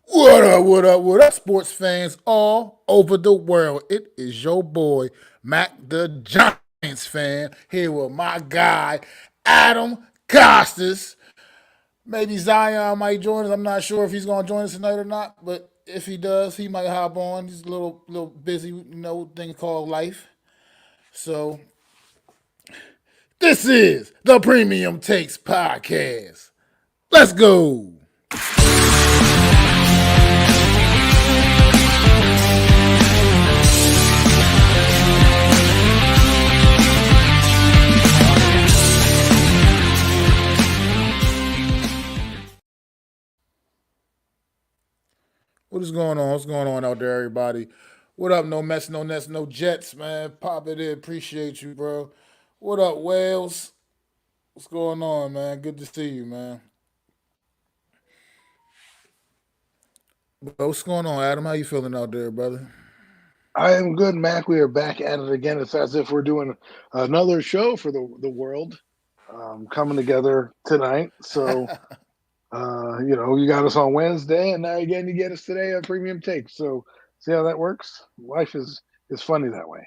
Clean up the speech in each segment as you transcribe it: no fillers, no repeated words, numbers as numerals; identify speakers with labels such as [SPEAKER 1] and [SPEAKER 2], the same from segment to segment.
[SPEAKER 1] What up, what up, what up, sports fans all over the world? It is your boy, Mac the Giants fan, here with my guy, Adam Costas. Maybe Zion might join us. I'm not sure if he's going to join us tonight or not, but if he does, he might hop on. He's a little busy, thing called life. So, this is the Premium Takes Podcast. Let's go. What is going on? What's going on out there, everybody? What up? No Mets, no Nets, no Jets, man. Pop it in. Appreciate you, bro. What up, Wales? What's going on, man? Good to see you, man. Bro, what's going on, Adam? How you feeling out there, brother?
[SPEAKER 2] I am good, Mac. We are back at it again. It's as if we're doing another show for the world, coming together tonight. So, you got us on Wednesday, and now again you get us today on Premium Take. So, see how that works? Life is funny that way.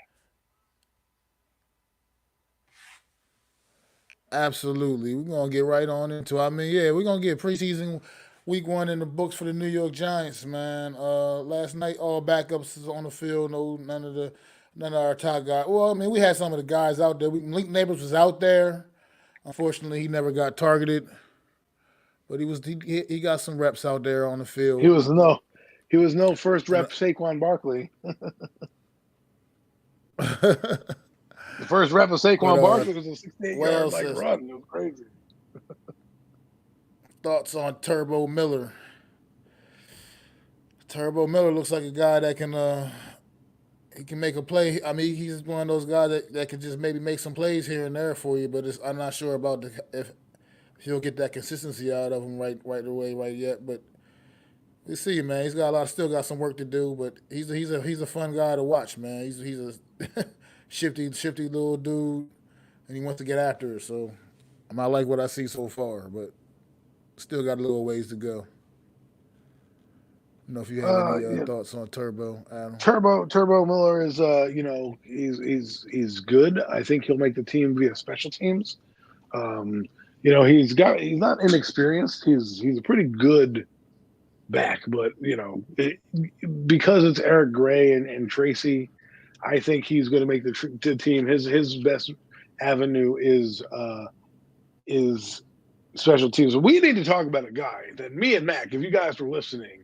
[SPEAKER 1] Absolutely. We're gonna get right on into. Yeah, we're gonna get preseason week 1 in the books for the New York Giants, man. Last night all backups is on the field. No, none of our top guys. Well, we had some of the guys out there. Link Neighbors was out there. Unfortunately, he never got targeted, but he got some reps out there on the
[SPEAKER 2] He
[SPEAKER 1] field.
[SPEAKER 2] was no he was no first
[SPEAKER 1] And
[SPEAKER 2] rep Saquon Barkley. The first rep of
[SPEAKER 1] but
[SPEAKER 2] Saquon Barkley was a 68-yard
[SPEAKER 1] Wells
[SPEAKER 2] like
[SPEAKER 1] says
[SPEAKER 2] run. It was crazy.
[SPEAKER 1] thoughts on Turbo Miller. Turbo Miller looks like a guy that can he can make a play. He's one of those guys that can just maybe make some plays here and there for you, but I'm not sure about if he'll get that consistency out of him right away right yet. But we see, man. He's got still got some work to do, but he's a fun guy to watch, man. He's a shifty little dude, and he wants to get after it. So I like what I see so far, but still got a little ways to go. If you have any
[SPEAKER 2] Yeah,
[SPEAKER 1] thoughts on Turbo, Adam.
[SPEAKER 2] Turbo Miller is he's good. I think he'll make the team via special teams. Um, he's not inexperienced. He's a pretty good back, but because it's Eric Gray and Tracy, I think he's going to make the team. His best avenue is special teams. We need to talk about a guy that me and Mac, if you guys were listening,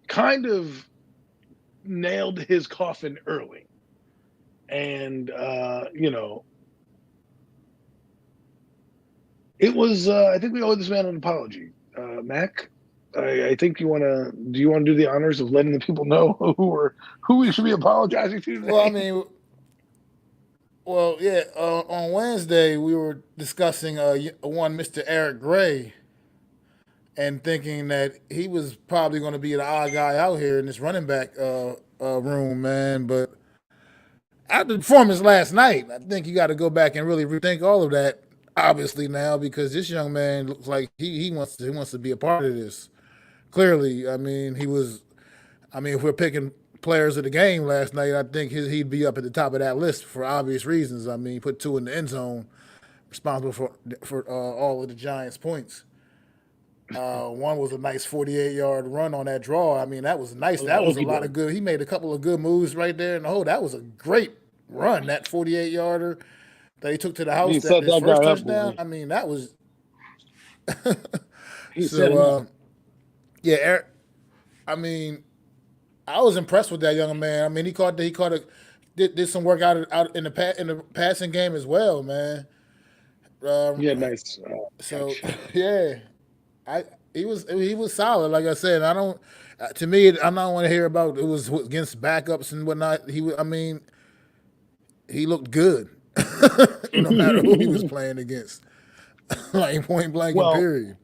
[SPEAKER 2] kind of nailed his coffin early. And it was I think we owe this man an apology. Mac, I think you want to do the honors of letting the people know who we should be apologizing to
[SPEAKER 1] Well,
[SPEAKER 2] today?
[SPEAKER 1] yeah. On Wednesday we were discussing one Mr. Eric Gray and thinking that he was probably going to be the odd guy out here in this running back room, man. But after the performance last night, I think you got to go back and really rethink all of that. Obviously now, because this young man looks like he wants to be a part of this. Clearly, he was. If we're picking players of the game last night, I think he'd be up at the top of that list for obvious reasons. He put two in the end zone, responsible for all of the Giants' points. One was a nice 48-yard run on that draw. That was nice.
[SPEAKER 2] That was an
[SPEAKER 1] That was a
[SPEAKER 2] Okie
[SPEAKER 1] lot
[SPEAKER 2] doke.
[SPEAKER 1] of good. He made a couple of good moves right there in the hole. That was a great run. That 48-yarder that he took to the
[SPEAKER 2] He
[SPEAKER 1] house. That
[SPEAKER 2] set
[SPEAKER 1] his
[SPEAKER 2] that
[SPEAKER 1] first
[SPEAKER 2] guy up,
[SPEAKER 1] touchdown.
[SPEAKER 2] boy.
[SPEAKER 1] That was
[SPEAKER 2] He set
[SPEAKER 1] so.
[SPEAKER 2] him up.
[SPEAKER 1] Yeah, Eric, I mean, I was impressed with that young man. Did some work out in the passing game as well, man. Um,
[SPEAKER 2] He had a nice
[SPEAKER 1] so
[SPEAKER 2] catch.
[SPEAKER 1] yeah, I he was solid. Like I said, I don't. To me, I'm not want to hear about it was against backups and whatnot. He looked good, no matter who he was playing against, like point blank and
[SPEAKER 2] Well,
[SPEAKER 1] period.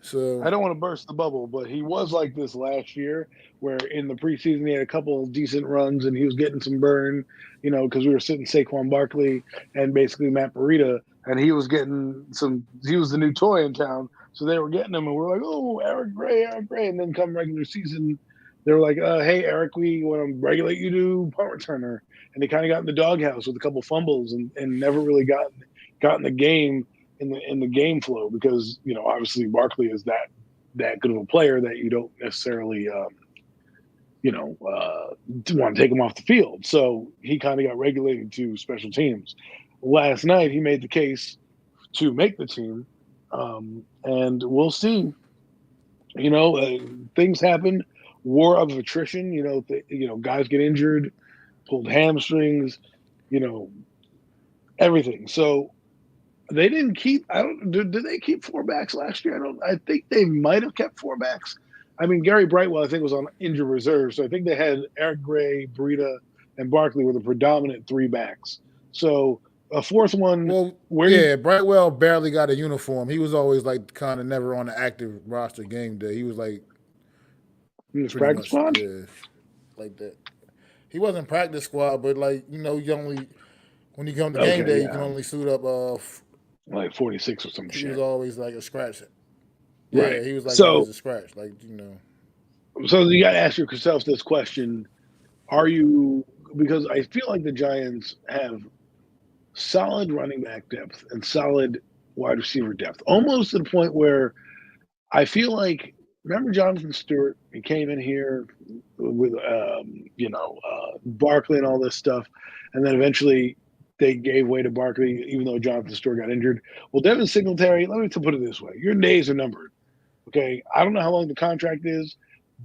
[SPEAKER 1] So
[SPEAKER 2] I don't want to burst the bubble, but he was like this last year, where in the preseason he had a couple of decent runs and he was getting some burn, because we were sitting Saquon Barkley and basically Matt Burita, and he was getting some. He was the new toy in town, So they were getting him, and we're like, oh, Eric Gray, Eric Gray. And then come regular season, they were like, hey, Eric, we want to regulate you to punt returner. And they kind of got in the doghouse with a couple fumbles and never really got in the game in the game flow because obviously Barkley is that good of a player that you don't necessarily want to take him off the field. So he kind of got regulated to special teams. Last night he made the case to make the team, and we'll see. Things happen. War of attrition. Guys get injured, pulled hamstrings. Everything. So they didn't keep. I don't. Did they keep four backs last year? I don't. I think they might have kept four backs. I mean, Gary Brightwell, I think, was on injured reserve, so I think they had Eric Gray, Breida, and Barkley were the predominant three backs. So a fourth one.
[SPEAKER 1] Well, yeah, Brightwell barely got a uniform. He was always like kind of never on the active roster game day. He was like pretty
[SPEAKER 2] practice
[SPEAKER 1] much
[SPEAKER 2] squad?
[SPEAKER 1] like that. He wasn't practice squad, but like you only when you come to game day, you can only suit up.
[SPEAKER 2] Like 46 or some
[SPEAKER 1] he
[SPEAKER 2] shit.
[SPEAKER 1] Was always like a scratch.
[SPEAKER 2] Right.
[SPEAKER 1] Yeah, he was like always a scratch. Like
[SPEAKER 2] So you got to ask yourself this question: are you? Because I feel like the Giants have solid running back depth and solid wide receiver depth, almost to the point where I feel like. Remember Jonathan Stewart? He came in here with Barkley and all this stuff, and then eventually they gave way to Barkley, even though Jonathan Stewart got injured. Well, Devin Singletary, let me put it this way: your days are numbered. Okay, I don't know how long the contract is,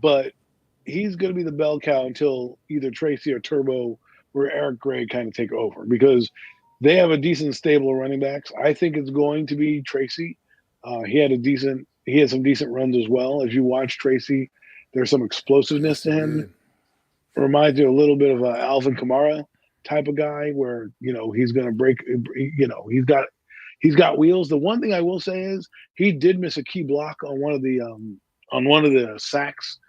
[SPEAKER 2] but he's going to be the bell cow until either Tracy or Turbo or Eric Gray kind of take over because they have a decent stable of running backs. I think it's going to be Tracy. He had some decent runs as well. As you watch Tracy, there's some explosiveness to him.
[SPEAKER 1] did.
[SPEAKER 2] It reminds you a little bit of Alvin Kamara type of guy where he's going to break. He's got wheels. The one thing I will say is he did miss a key block on one of the sacks.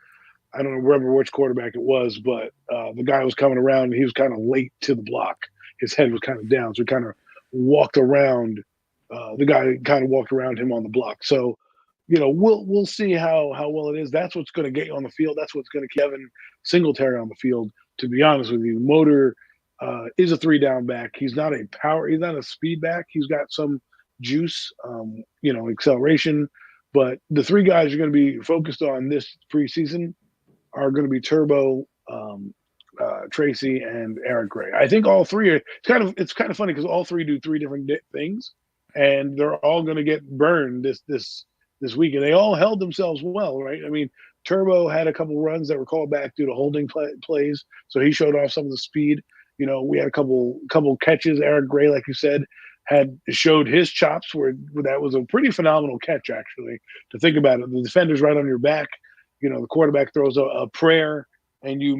[SPEAKER 2] I don't remember which quarterback it was, but the guy was coming around and he was kind of late to the block. His head was kind of down, so he kind of walked around. The guy kind of walked around him on the block. So, we'll see how well it is. That's what's going to get you on the field. That's what's going to keep Kevin Singletary on the field. To be honest with you, Motor is a 3-down back. He's not a speed back. He's got some juice, acceleration. But the three guys you're going to be focused on this preseason are going to be Turbo, Tracy, and Eric Gray. I think all three are. It's kind of funny because all three do three different things, and they're all going to get burned this week, and they all held themselves well, right? I mean, Turbo had a couple runs that were called back due to holding plays, so he showed off some of the speed. We had a couple catches. Eric Gray, like you said, showed his chops where that was a pretty phenomenal catch, actually, to think about it. The defender's right on your back. The quarterback throws a prayer, and you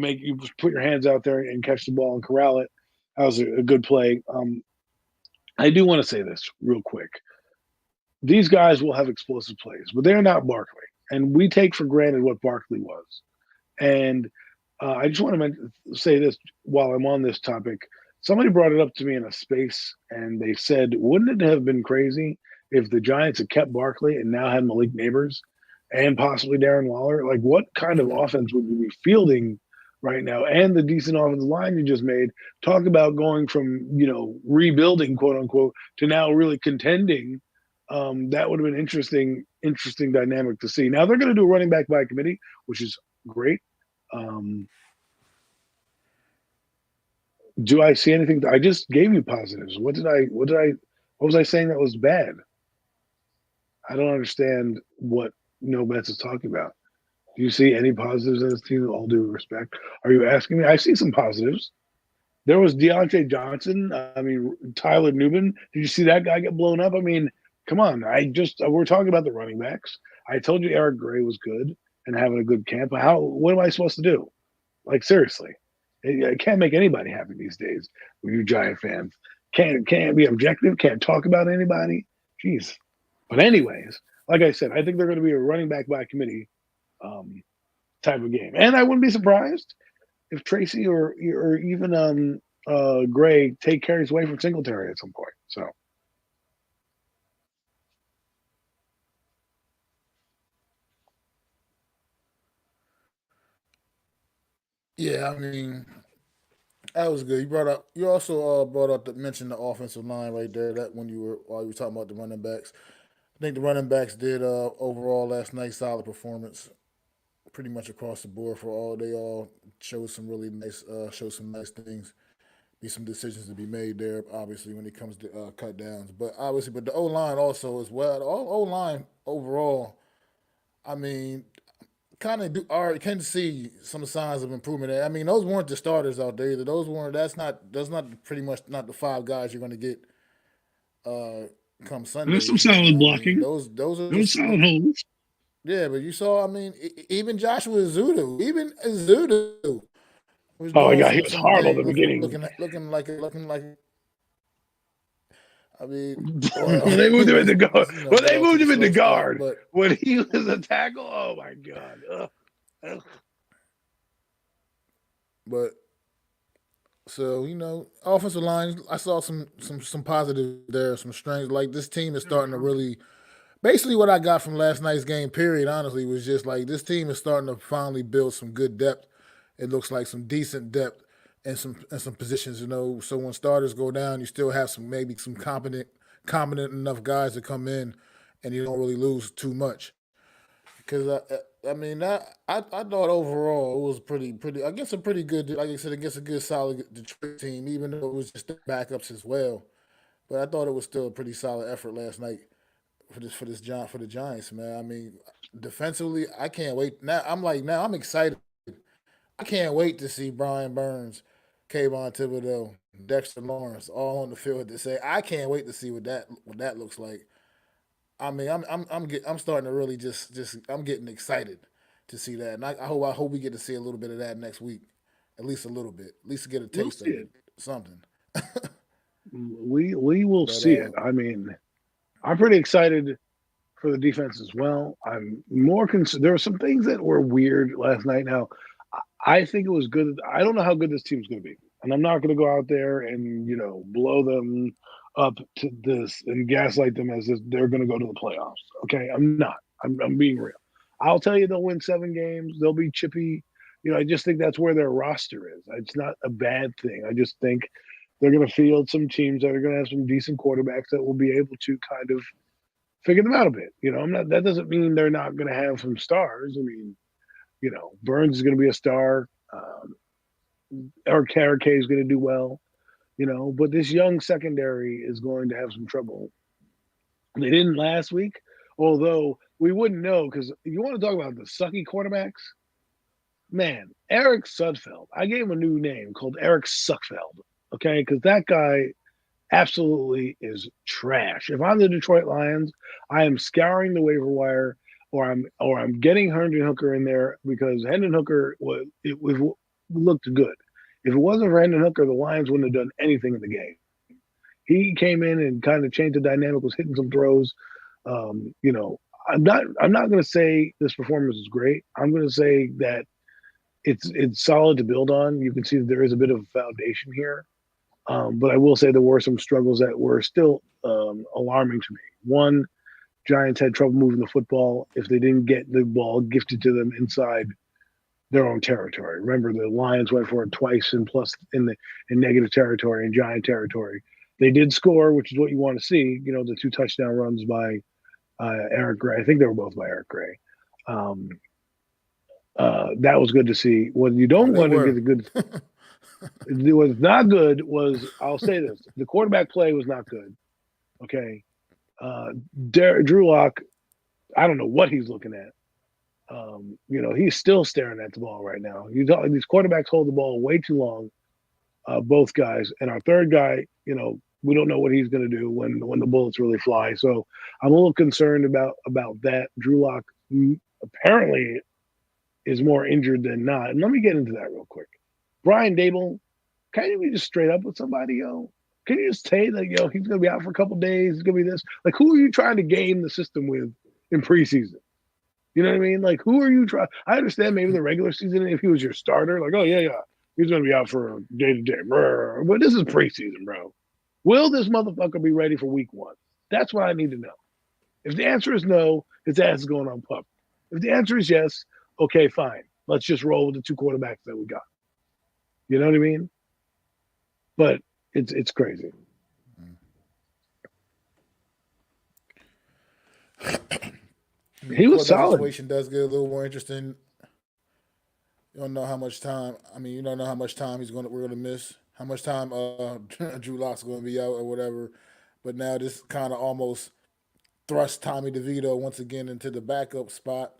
[SPEAKER 2] put your hands out there and catch the ball and corral it. That was a good play. I do want to say this real quick. These guys will have explosive plays, but they're not Barkley. And we take for granted what Barkley was. And I just want to say this while I'm on this topic. Somebody brought it up to me in a space, and they said, wouldn't it have been crazy if the Giants had kept Barkley and now had Malik Neighbors and possibly Darren Waller? Like, what kind of offense would we be fielding right now? And the decent offensive line you just made. Talk about going from, rebuilding, quote unquote, to now really contending. That would have been interesting dynamic to see. Now they're going to do a running back by committee, which is great. Do I see anything? I just gave you positives. What was I saying that was bad? I don't understand what No Bets is talking about. Do you see any positives in this team? All due respect. Are you asking me? I see some positives. There was Deontay Johnson. I mean, Tyler Newman. Did you see that guy get blown up? I mean, come on. We're talking about the running backs. I told you Eric Gray was good and having a good camp. What am I supposed to do? Like, seriously. I can't make anybody happy these days with you Giant fans. Can't be objective, can't talk about anybody. Jeez. But anyways, like I said, I think they're going to be a running back by committee type of game. And I wouldn't be surprised if Tracy or even Gray take carries away from Singletary at some point. So
[SPEAKER 1] Yeah, I mean that was good. You also brought up mentioned the offensive line right there. That when you were while you were talking about the running backs, I think the running backs did overall last night solid performance, pretty much across the board for all. They all showed some nice things. Be some decisions to be made there, obviously, when it comes to cut downs. But the O line also as well. The O line overall, I mean, kind of do are can see some signs of improvement there. I mean, those weren't the starters out there either. Those weren't. That's not pretty much not the five guys you're going to get uh, come
[SPEAKER 2] There's some
[SPEAKER 1] Sundays, man.
[SPEAKER 2] solid
[SPEAKER 1] I mean,
[SPEAKER 2] blocking.
[SPEAKER 1] those are
[SPEAKER 2] There's
[SPEAKER 1] just
[SPEAKER 2] solid holes.
[SPEAKER 1] yeah. But you saw, I mean, even Joshua Zudu was
[SPEAKER 2] Oh my
[SPEAKER 1] doing
[SPEAKER 2] God, he was
[SPEAKER 1] some
[SPEAKER 2] horrible at
[SPEAKER 1] things,
[SPEAKER 2] the beginning.
[SPEAKER 1] looking like. I mean, well,
[SPEAKER 2] when they moved him into guard,
[SPEAKER 1] let's
[SPEAKER 2] when
[SPEAKER 1] get
[SPEAKER 2] they
[SPEAKER 1] off to
[SPEAKER 2] moved
[SPEAKER 1] the
[SPEAKER 2] him into
[SPEAKER 1] slow start.
[SPEAKER 2] guard, when he was a tackle, oh my God. Ugh. Ugh.
[SPEAKER 1] But so offensive line, I saw some positive there, some strength. Like this team is starting to really. Basically, what I got from last night's game, period, honestly, was just like this team is starting to finally build some good depth. It looks like some decent depth in some positions, So when starters go down, you still have maybe some competent enough guys to come in, and you don't really lose too much. Because I mean, I thought overall it was pretty. I guess a pretty good, like I said, against a good solid Detroit team, even though it was just the backups as well. But I thought it was still a pretty solid effort last night for the Giants, man. I mean, defensively, I can't wait. Now I'm excited. I can't wait to see Brian Burns, Kayvon Thibodeau, Dexter Lawrence all on the field to say. I can't wait to see what that looks like. I mean, I'm starting to really just I'm getting excited to see that, and I hope we get to see a little bit of that next week, at least a little bit, at least get a
[SPEAKER 2] We'll
[SPEAKER 1] taste
[SPEAKER 2] see
[SPEAKER 1] of it,
[SPEAKER 2] it.
[SPEAKER 1] something.
[SPEAKER 2] We will
[SPEAKER 1] But
[SPEAKER 2] see it. I mean, I'm pretty excited for the defense as well. I'm more concerned. There were some things that were weird last night. Now, I think it was good. I don't know how good this team's going to be, and I'm not going to go out there and blow them up to this and gaslight them as if they're going to go to the playoffs. Okay, I'm not. I'm being real. I'll tell you they'll win 7 games. They'll be chippy. I just think that's where their roster is. It's not a bad thing. I just think they're going to field some teams that are going to have some decent quarterbacks that will be able to kind of figure them out a bit. I'm not. That doesn't mean they're not going to have some stars. I mean, Burns is going to be a star. Eric K is going to do well. But this young secondary is going to have some trouble. They didn't last week, although we wouldn't know because you want to talk about the sucky quarterbacks. Man, Eric Sudfeld. I gave him a new name called Eric Suckfeld. Okay, because that guy absolutely is trash. If I'm the Detroit Lions, I am scouring the waiver wire, or I'm getting Hendon Hooker in there because Hendon Hooker looked good. If it wasn't for Hendon Hooker, the Lions wouldn't have done anything in the game. He came in and kind of changed the dynamic, was hitting some throws. I'm not going to say this performance is great. I'm going to say that it's solid to build on. You can see that there is a bit of a foundation here. But I will say there were some struggles that were still alarming to me. One, Giants had trouble moving the football if they didn't get the ball gifted to them inside their own territory. Remember, the Lions went for it twice and plus in negative territory and Giant territory. They did score, which is what you want to see. The 2 touchdown runs by Eric Gray. I think they were both by Eric Gray. Um, that was good to see. What you
[SPEAKER 1] Oh,
[SPEAKER 2] don't
[SPEAKER 1] they
[SPEAKER 2] want to
[SPEAKER 1] were.
[SPEAKER 2] get a good was not good was I'll say this: the quarterback play was not good. Okay, Drew Lock, I don't know what he's looking at. He's still staring at the ball right now. These quarterbacks hold the ball way too long, both guys, and our third guy, we don't know what he's going to do when the bullets really fly. So I'm a little concerned about that. Drew Lock apparently is more injured than not. And let me get into that real quick. Brian Dable, can't you be just straight up with somebody, yo? Can you just say that, he's going to be out for a couple days? He's going to be this. Like, who are you trying to game the system with in preseason? You know what I mean? Like, who are you trying? I understand maybe the regular season, if he was your starter, like, oh, yeah, he's going to be out for day to day. But this is preseason, bro. Will this motherfucker be ready for week 1? That's what I need to know. If the answer is no, his ass is going on pup. If the answer is yes, okay, fine. Let's just roll with the 2 quarterbacks that we got. You know what I mean? But it's crazy.
[SPEAKER 1] I mean, the
[SPEAKER 2] He was
[SPEAKER 1] quarterback
[SPEAKER 2] solid.
[SPEAKER 1] situation does get a little more interesting. You don't know how much time. I mean, you don't know how much time we're gonna miss. How much time Drew Lock's gonna be out or whatever. But now this kind of almost thrust Tommy DeVito once again into the backup spot.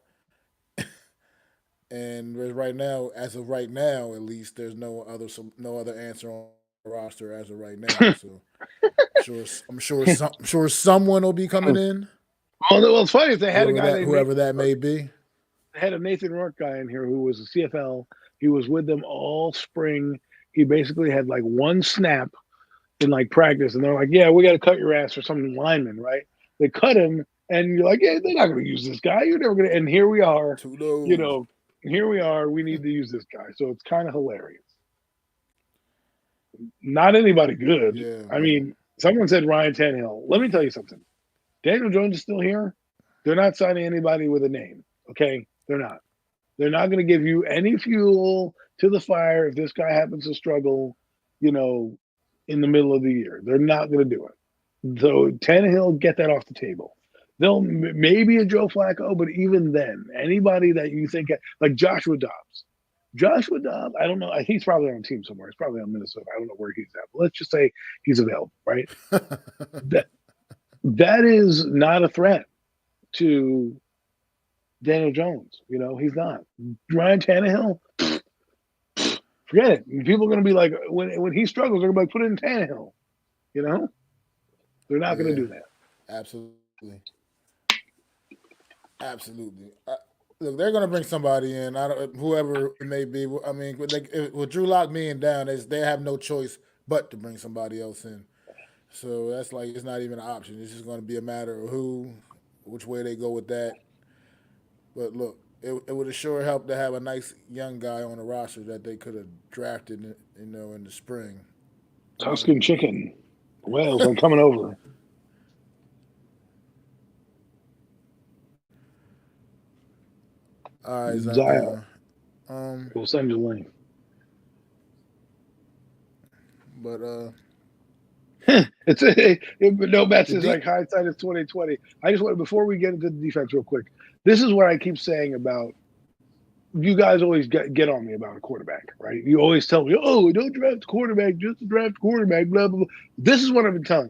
[SPEAKER 1] And right now, as of right now, at least, there's no other answer on the roster as of right now. So I'm sure someone will be coming in,
[SPEAKER 2] Well, it's funny is they had a guy named
[SPEAKER 1] whoever
[SPEAKER 2] Nathan
[SPEAKER 1] that
[SPEAKER 2] Rourke.
[SPEAKER 1] may be.
[SPEAKER 2] They had a Nathan Rourke guy in here who was a CFL. He was with them all spring. He basically had like one snap in like practice, and they're like, "Yeah, we got to cut your ass for some lineman, right?" They cut him, and you're like, "Yeah, they're not going to use this guy. You're never going to." And here we are,
[SPEAKER 1] Who
[SPEAKER 2] you
[SPEAKER 1] knows?
[SPEAKER 2] know, here we are. We need to use this guy, so it's kind of hilarious. Not anybody good.
[SPEAKER 1] Yeah,
[SPEAKER 2] I
[SPEAKER 1] man.
[SPEAKER 2] mean, someone said Ryan Tannehill. Let me tell you something. Daniel Jones is still here. They're not signing anybody with a name. Okay, they're not. They're not going to give you any fuel to the fire if this guy happens to struggle, you know, in the middle of the year. They're not going to do it. So Tannehill, get that off the table. They'll maybe a Joe Flacco, but even then, anybody that you think like Joshua Dobbs. Joshua Dobbs, I don't know. He's probably on a team somewhere. He's probably on Minnesota. I don't know where he's at. But let's just say he's available, right? That that is not a threat to Daniel Jones. You know, he's not. Ryan Tannehill, forget it. People are going to be like, when he struggles, they're going to be like, put it in Tannehill. You know, they're not going to
[SPEAKER 1] Yeah,
[SPEAKER 2] do that.
[SPEAKER 1] absolutely, absolutely. Look, they're gonna bring somebody in. I don't, whoever it may be. I mean, with Drew Lock being down, they have no choice but to bring somebody else in. So that's like it's not even an option. It's just going to be a matter of which way they go with that. But look, it would have sure helped to have a nice young guy on the roster that they could have drafted, in the spring. You know.
[SPEAKER 2] Tuscan chicken. Wales are coming over.
[SPEAKER 1] All right,
[SPEAKER 2] Zion.
[SPEAKER 1] Zion. Um,
[SPEAKER 2] We'll send you a link.
[SPEAKER 1] but
[SPEAKER 2] No match
[SPEAKER 1] the
[SPEAKER 2] is like
[SPEAKER 1] deep.
[SPEAKER 2] hindsight is 2020. I just want before we get into the defense real quick. This is what I keep saying about you guys always get on me about a quarterback, right? You always tell me, "Oh, don't draft a quarterback, just to draft a quarterback." Blah blah blah. This is what I've been telling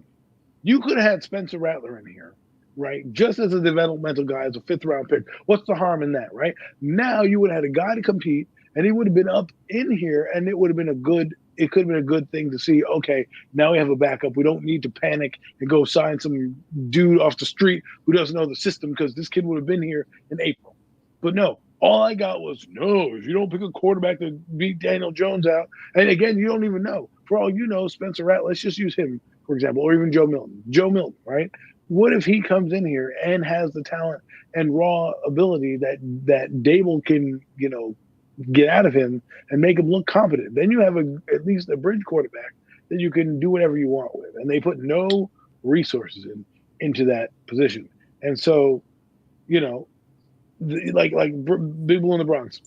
[SPEAKER 2] you. You could have had Spencer Rattler in here, right? Just as a developmental guy, as a fifth round pick. What's the harm in that, right? Now you would have had a guy to compete, and he would have been up in here, and it would have been a good. It could have been a good thing to see. Okay, now we have a backup. We don't need to panic and go sign some dude off the street who doesn't know the system because this kid would have been here in April. But no, all I got was no. If you don't pick a quarterback to beat Daniel Jones out, and again, you don't even know. For all you know, Spencer Rattler. Let's just use him for example, or even Joe Milton. Joe Milton, right? What if he comes in here and has the talent and raw ability that Dable can, get out of him and make him look competent? Then you have at least a bridge quarterback that you can do whatever you want with, and they put no resources into that position. And so, you know, like Big Blue in the Bronx.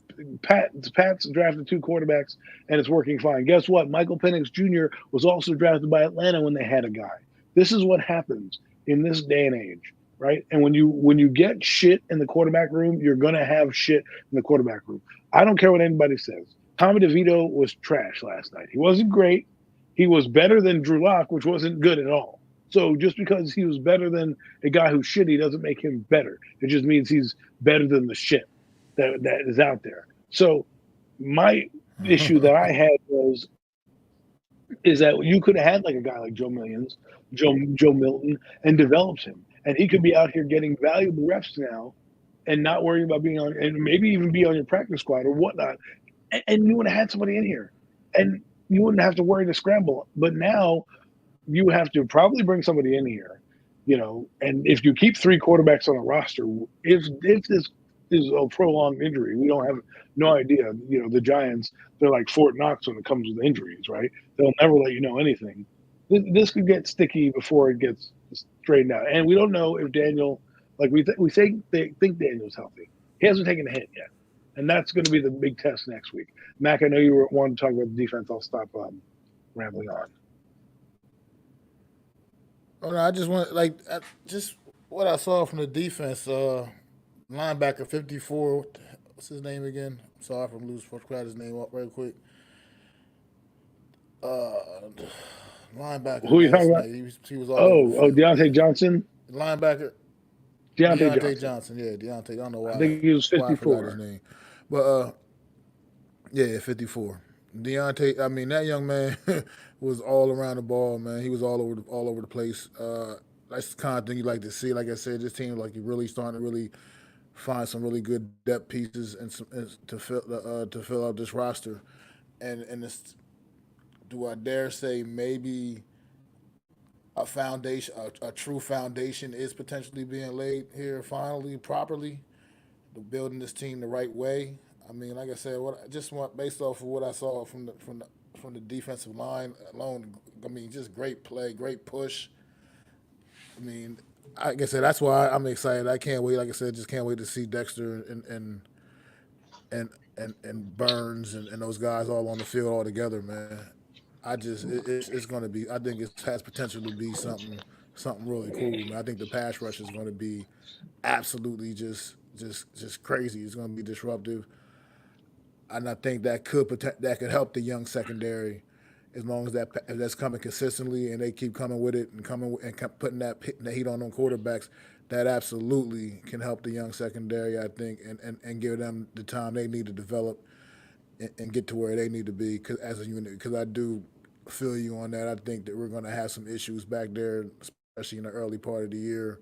[SPEAKER 2] Pat's drafted two quarterbacks and it's working fine. Guess what? Michael Penix Jr. was also drafted by Atlanta when they had a guy. This is what happens in this day and age, right? And when you get shit in the quarterback room, you're gonna have shit in the quarterback room. I don't care what anybody says. Tommy DeVito was trash last night. He wasn't great. He was better than Drew Lock, which wasn't good at all. So just because he was better than a guy who's shitty doesn't make him better. It just means he's better than the shit that is out there. So my issue that I had is that you could have had like a guy like Joe Millions, Joe Milton, and developed him, and he could be out here getting valuable reps now, and not worrying about being on, and maybe even be on your practice squad or whatnot, and you would have had somebody in here, and you wouldn't have to worry to scramble. But now you have to probably bring somebody in here, and if you keep three quarterbacks on a roster, if this is a prolonged injury, we don't have no idea. The Giants, they're like Fort Knox when it comes with injuries, right? They'll never let you know anything. This could get sticky before it gets straightened out, and we don't know if Daniel, like we think Daniel's healthy. He hasn't taken a hit yet, And that's going to be the big test next week. Mac, I know you wanted to talk about the defense. I'll stop rambling on.
[SPEAKER 1] Oh, no, I just want just what I saw from the defense. Linebacker 54. What's his name again? Sorry if I'm losing. Forgot his name up real quick. Uh, Linebacker,
[SPEAKER 2] Who are you
[SPEAKER 1] man.
[SPEAKER 2] talking about?
[SPEAKER 1] He was all over the field.
[SPEAKER 2] Deontay
[SPEAKER 1] Yeah,
[SPEAKER 2] Johnson?
[SPEAKER 1] linebacker
[SPEAKER 2] Deontay
[SPEAKER 1] Deontay
[SPEAKER 2] Johnson.
[SPEAKER 1] Johnson. Yeah, Deontay. I don't know
[SPEAKER 2] I think he was
[SPEAKER 1] why I forgot his
[SPEAKER 2] 54.
[SPEAKER 1] name, but yeah, 54. Deontay. I mean, that young man was all around the ball, man. He was all over the place. That's the kind of thing you like to see. Like I said, this team like you really starting to really find some really good depth pieces and to fill out this roster. And it's, do I dare say maybe a foundation, a true foundation is potentially being laid here finally, properly, building this team the right way. I mean, like I said, what I just want based off of what I saw from the defensive line alone. I mean, just great play, great push. I mean, like I said, that's why I'm excited. I can't wait. Like I said, just can't wait to see Dexter and Burns and those guys all on the field all together, man. It's going to be. I think it has potential to be something really cool, man. I think the pass rush is going to be absolutely just crazy. It's going to be disruptive, and I think that could help the young secondary as long as if that's coming consistently and they keep coming with it and putting that heat on quarterbacks. That absolutely can help the young secondary, I think, and give them the time they need to develop and get to where they need to be as a unit. Because I do feel you on that. I think that we're going to have some issues back there, especially in the early part of the year.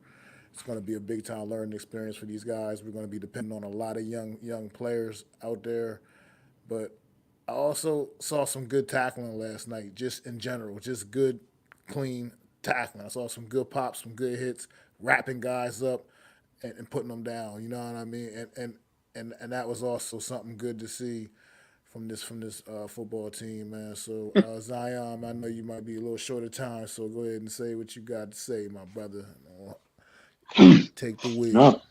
[SPEAKER 1] It's going to be a big time learning experience for these guys. We're going to be depending on a lot of young players out there, but I also saw some good tackling last night, just in general, just good, clean tackling. I saw some good pops, some good hits, wrapping guys up and putting them down. You know what I mean? And that was also something good to see from this football team, man. So Zion, I know you might be a little short of time, so go ahead and say what you got to say, my brother. Take the wheel.
[SPEAKER 3] No,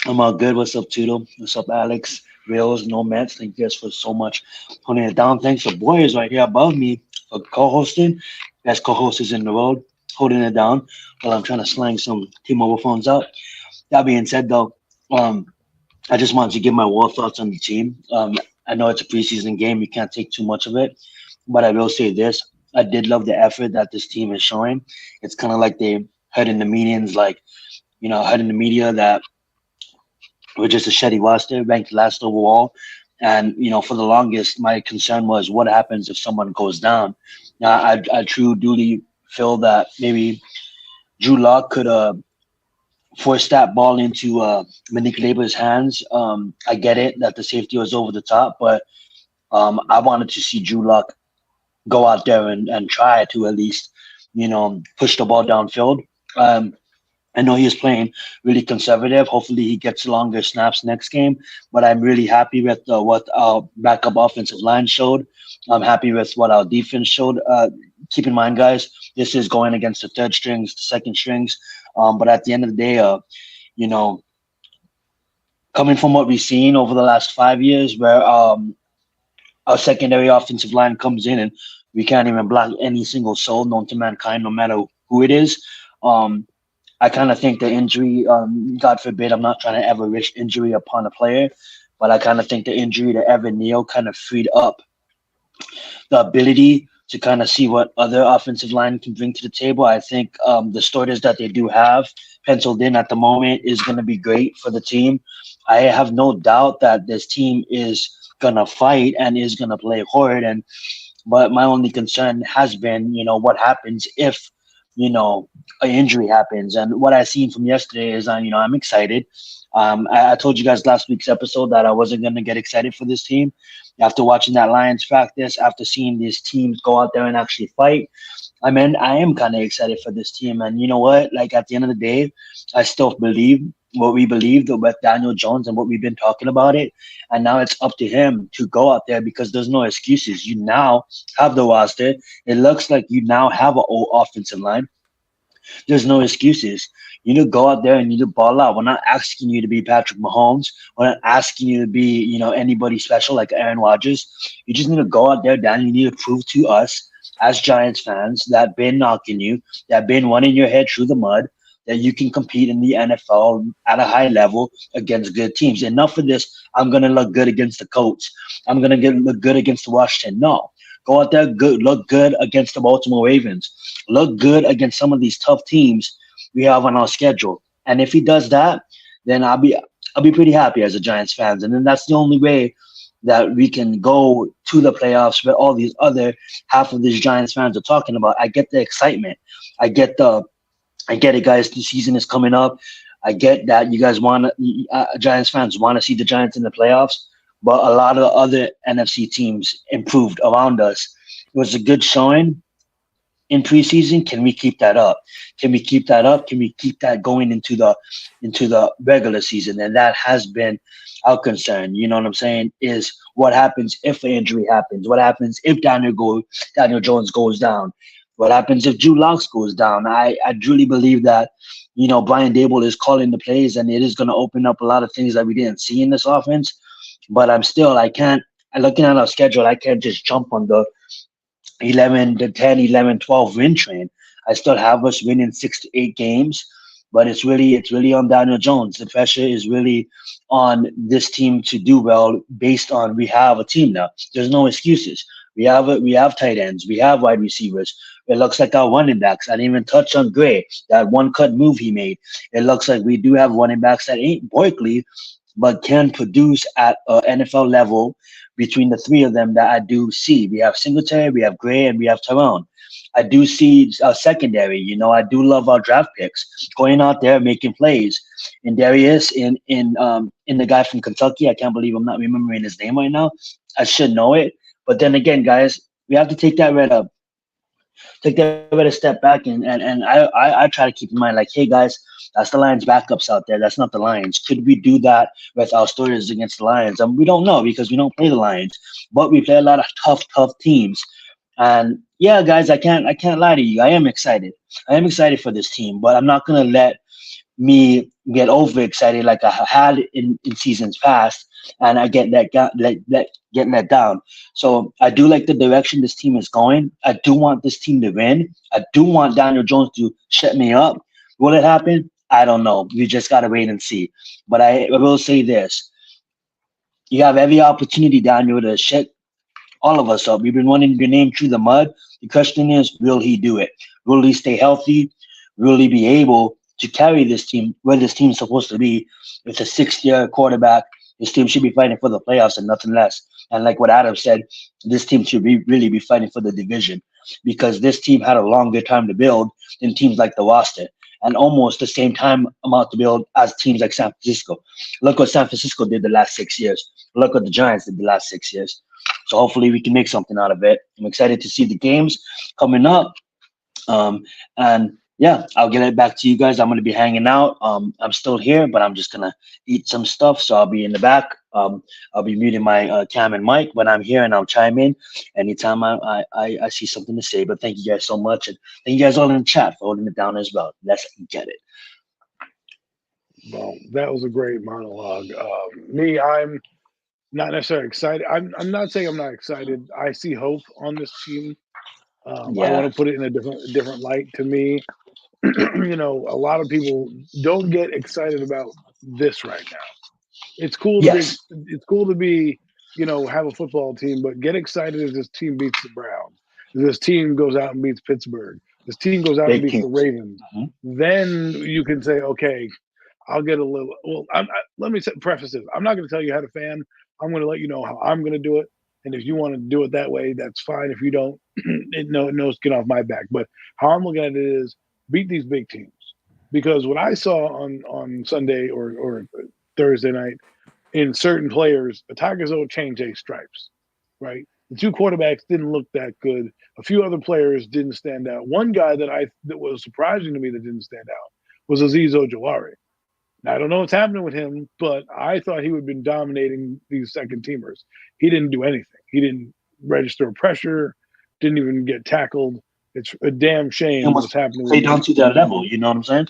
[SPEAKER 3] I'm all good. What's up, Tito? What's up, Alex? Reels, Nomads. Thank you guys for so much holding it down. Thanks to Boyers right here above me for co-hosting. Best co-hosts in the road, holding it down while I'm trying to slang some T-Mobile phones out. That being said, though, um, I just wanted to give my war thoughts on the team. I know it's a preseason game; you can't take too much of it, but I will say this: I did love the effort that this team is showing. It's kind of like they heard in the meetings, like heard in the media that we're just a shitty roster, ranked last overall. And for the longest, my concern was what happens if someone goes down. Now, I truly duly feel that maybe Drew Lock could force that ball into Monique Labor's hands. I get it that the safety was over the top, but I wanted to see Drew Lock go out there and try to at least, push the ball downfield. I know he is playing really conservative. Hopefully, he gets longer snaps next game. But I'm really happy with what our backup offensive line showed. I'm happy with what our defense showed. Keep in mind, guys, this is going against the third strings, the second strings. But at the end of the day, you know, coming from what we've seen over the last 5 years, where our secondary offensive line comes in and we can't even block any single soul known to mankind, no matter who it is. I kind of think the injury, God forbid, I'm not trying to ever wish injury upon a player, but I kind of think the injury to Evan Neal kind of freed up the ability to kind of see what other offensive line can bring to the table. I think the starters that they do have penciled in at the moment is going to be great for the team. I have no doubt that this team is going to fight and is going to play hard. But my only concern has been, what happens if, an injury happens. And what I seen from yesterday is, I'm excited. I told you guys last week's episode that I wasn't going to get excited for this team. After watching that Lions practice, after seeing these teams go out there and actually fight, I mean, I am kind of excited for this team. And you know what? Like, at the end of the day, I still believe what we believed with Daniel Jones and what we've been talking about it. And now it's up to him to go out there because there's no excuses. You now have the roster. It looks like you now have an old offensive line. There's no excuses. You need to go out there and you need to ball out. We're not asking you to be Patrick Mahomes. We're not asking you to be, anybody special like Aaron Rodgers. You just need to go out there, Dan. You need to prove to us as Giants fans that been knocking you, that been running your head through the mud, that you can compete in the NFL at a high level against good teams. Enough of this. I'm gonna look good against the Colts. I'm gonna look good against the Washington. No, go out there, look good against the Baltimore Ravens. Look good against some of these tough teams we have on our schedule. And if he does that, then I'll be pretty happy as a Giants fans. And then that's the only way that we can go to the playoffs where all these other half of these Giants fans are talking about. I get the excitement. I get it, guys. The season is coming up. I get that you guys Giants fans want to see the Giants in the playoffs, but a lot of other NFC teams improved around us. It was a good showing in preseason. Can we keep that up? Can we keep that up? Can we keep that going into the regular season? And that has been our concern. You know what I'm saying? Is what happens if an injury happens? What happens if Daniel Jones goes down? What happens if Drew Lock goes down? I truly believe that, Brian Dable is calling the plays, and it is going to open up a lot of things that we didn't see in this offense. But looking at our schedule, I can't just jump on the 10, 11, 12 win train. I still have us winning 6 to 8 games, but it's really on Daniel Jones. The pressure is really on this team to do well based on we have a team now. There's no excuses. We have tight ends. We have wide receivers. It looks like our running backs. I didn't even touch on Gray, that one cut move he made. It looks like we do have running backs that ain't Barkley, but can produce at an NFL level between the three of them that I do see. We have Singletary, we have Gray, and we have Tyrone. I do see secondary. I do love our draft picks going out there making plays. In Darius, in the guy from Kentucky, I can't believe I'm not remembering his name right now. I should know it, but then again, guys, we have to take that a step back, and I try to keep in mind, like, hey guys, that's the Lions backups out there. That's not the Lions. Could we do that with our stories against the Lions? And we don't know because we don't play the Lions, but we play a lot of tough teams. And yeah, guys, I can't lie to you. I am excited. I am excited for this team, but I'm not gonna let me get overexcited like I had in seasons past, and I get getting that down. So I do like the direction this team is going. I do want this team to win. I do want Daniel Jones to shut me up. Will it happen? I don't know. We just gotta wait and see. But I will say this: you have every opportunity, Daniel, to shut all of us up. We've been running your name through the mud. The question is, will he do it? Will he stay healthy? Will he be able to carry this team where this team's supposed to be? It's a 6th-year quarterback. This team should be fighting for the playoffs and nothing less. And like what Adam said, this team should really be fighting for the division, because this team had a longer time to build than teams like the roster, and almost the same time amount to build as teams like San Francisco. Look what San Francisco did the last 6 years. Look what the Giants did the last 6 years. So hopefully we can make something out of it. I'm excited to see the games coming up. And yeah, I'll get it back to you guys. I'm going to be hanging out. I'm still here, but I'm just going to eat some stuff. So I'll be in the back. I'll be muting my cam and mic when I'm here, and I'll chime in anytime I see something to say. But thank you guys so much. And thank you guys all in the chat for holding it down as well. Let's get it.
[SPEAKER 2] Well, that was a great monologue. I'm not necessarily excited. I'm not saying I'm not excited. I see hope on this team. I want to put it in a different light. To me, a lot of people don't get excited about this right now. It's cool to be, have a football team, but get excited if this team beats the Browns. If this team goes out and beats Pittsburgh. This team goes out and beats the Ravens. Mm-hmm. Then you can say, okay, I'll get a little. Well, let me preface this. I'm not going to tell you how to fan. I'm going to let you know how I'm going to do it. And if you want to do it that way, that's fine. If you don't, no, get off my back. But how I'm looking at it is beat these big teams. Because what I saw on Sunday or Thursday night in certain players, the Tigers don't change their stripes, right? The 2 quarterbacks didn't look that good. A few other players didn't stand out. One guy that was surprising to me that didn't stand out was Azeez Ojulari. Now, I don't know what's happening with him, but I thought he would have been dominating these second teamers. He didn't do anything. He didn't register pressure, didn't even get tackled. It's a damn shame what's happening.
[SPEAKER 3] Play down to that level, you know what I'm saying?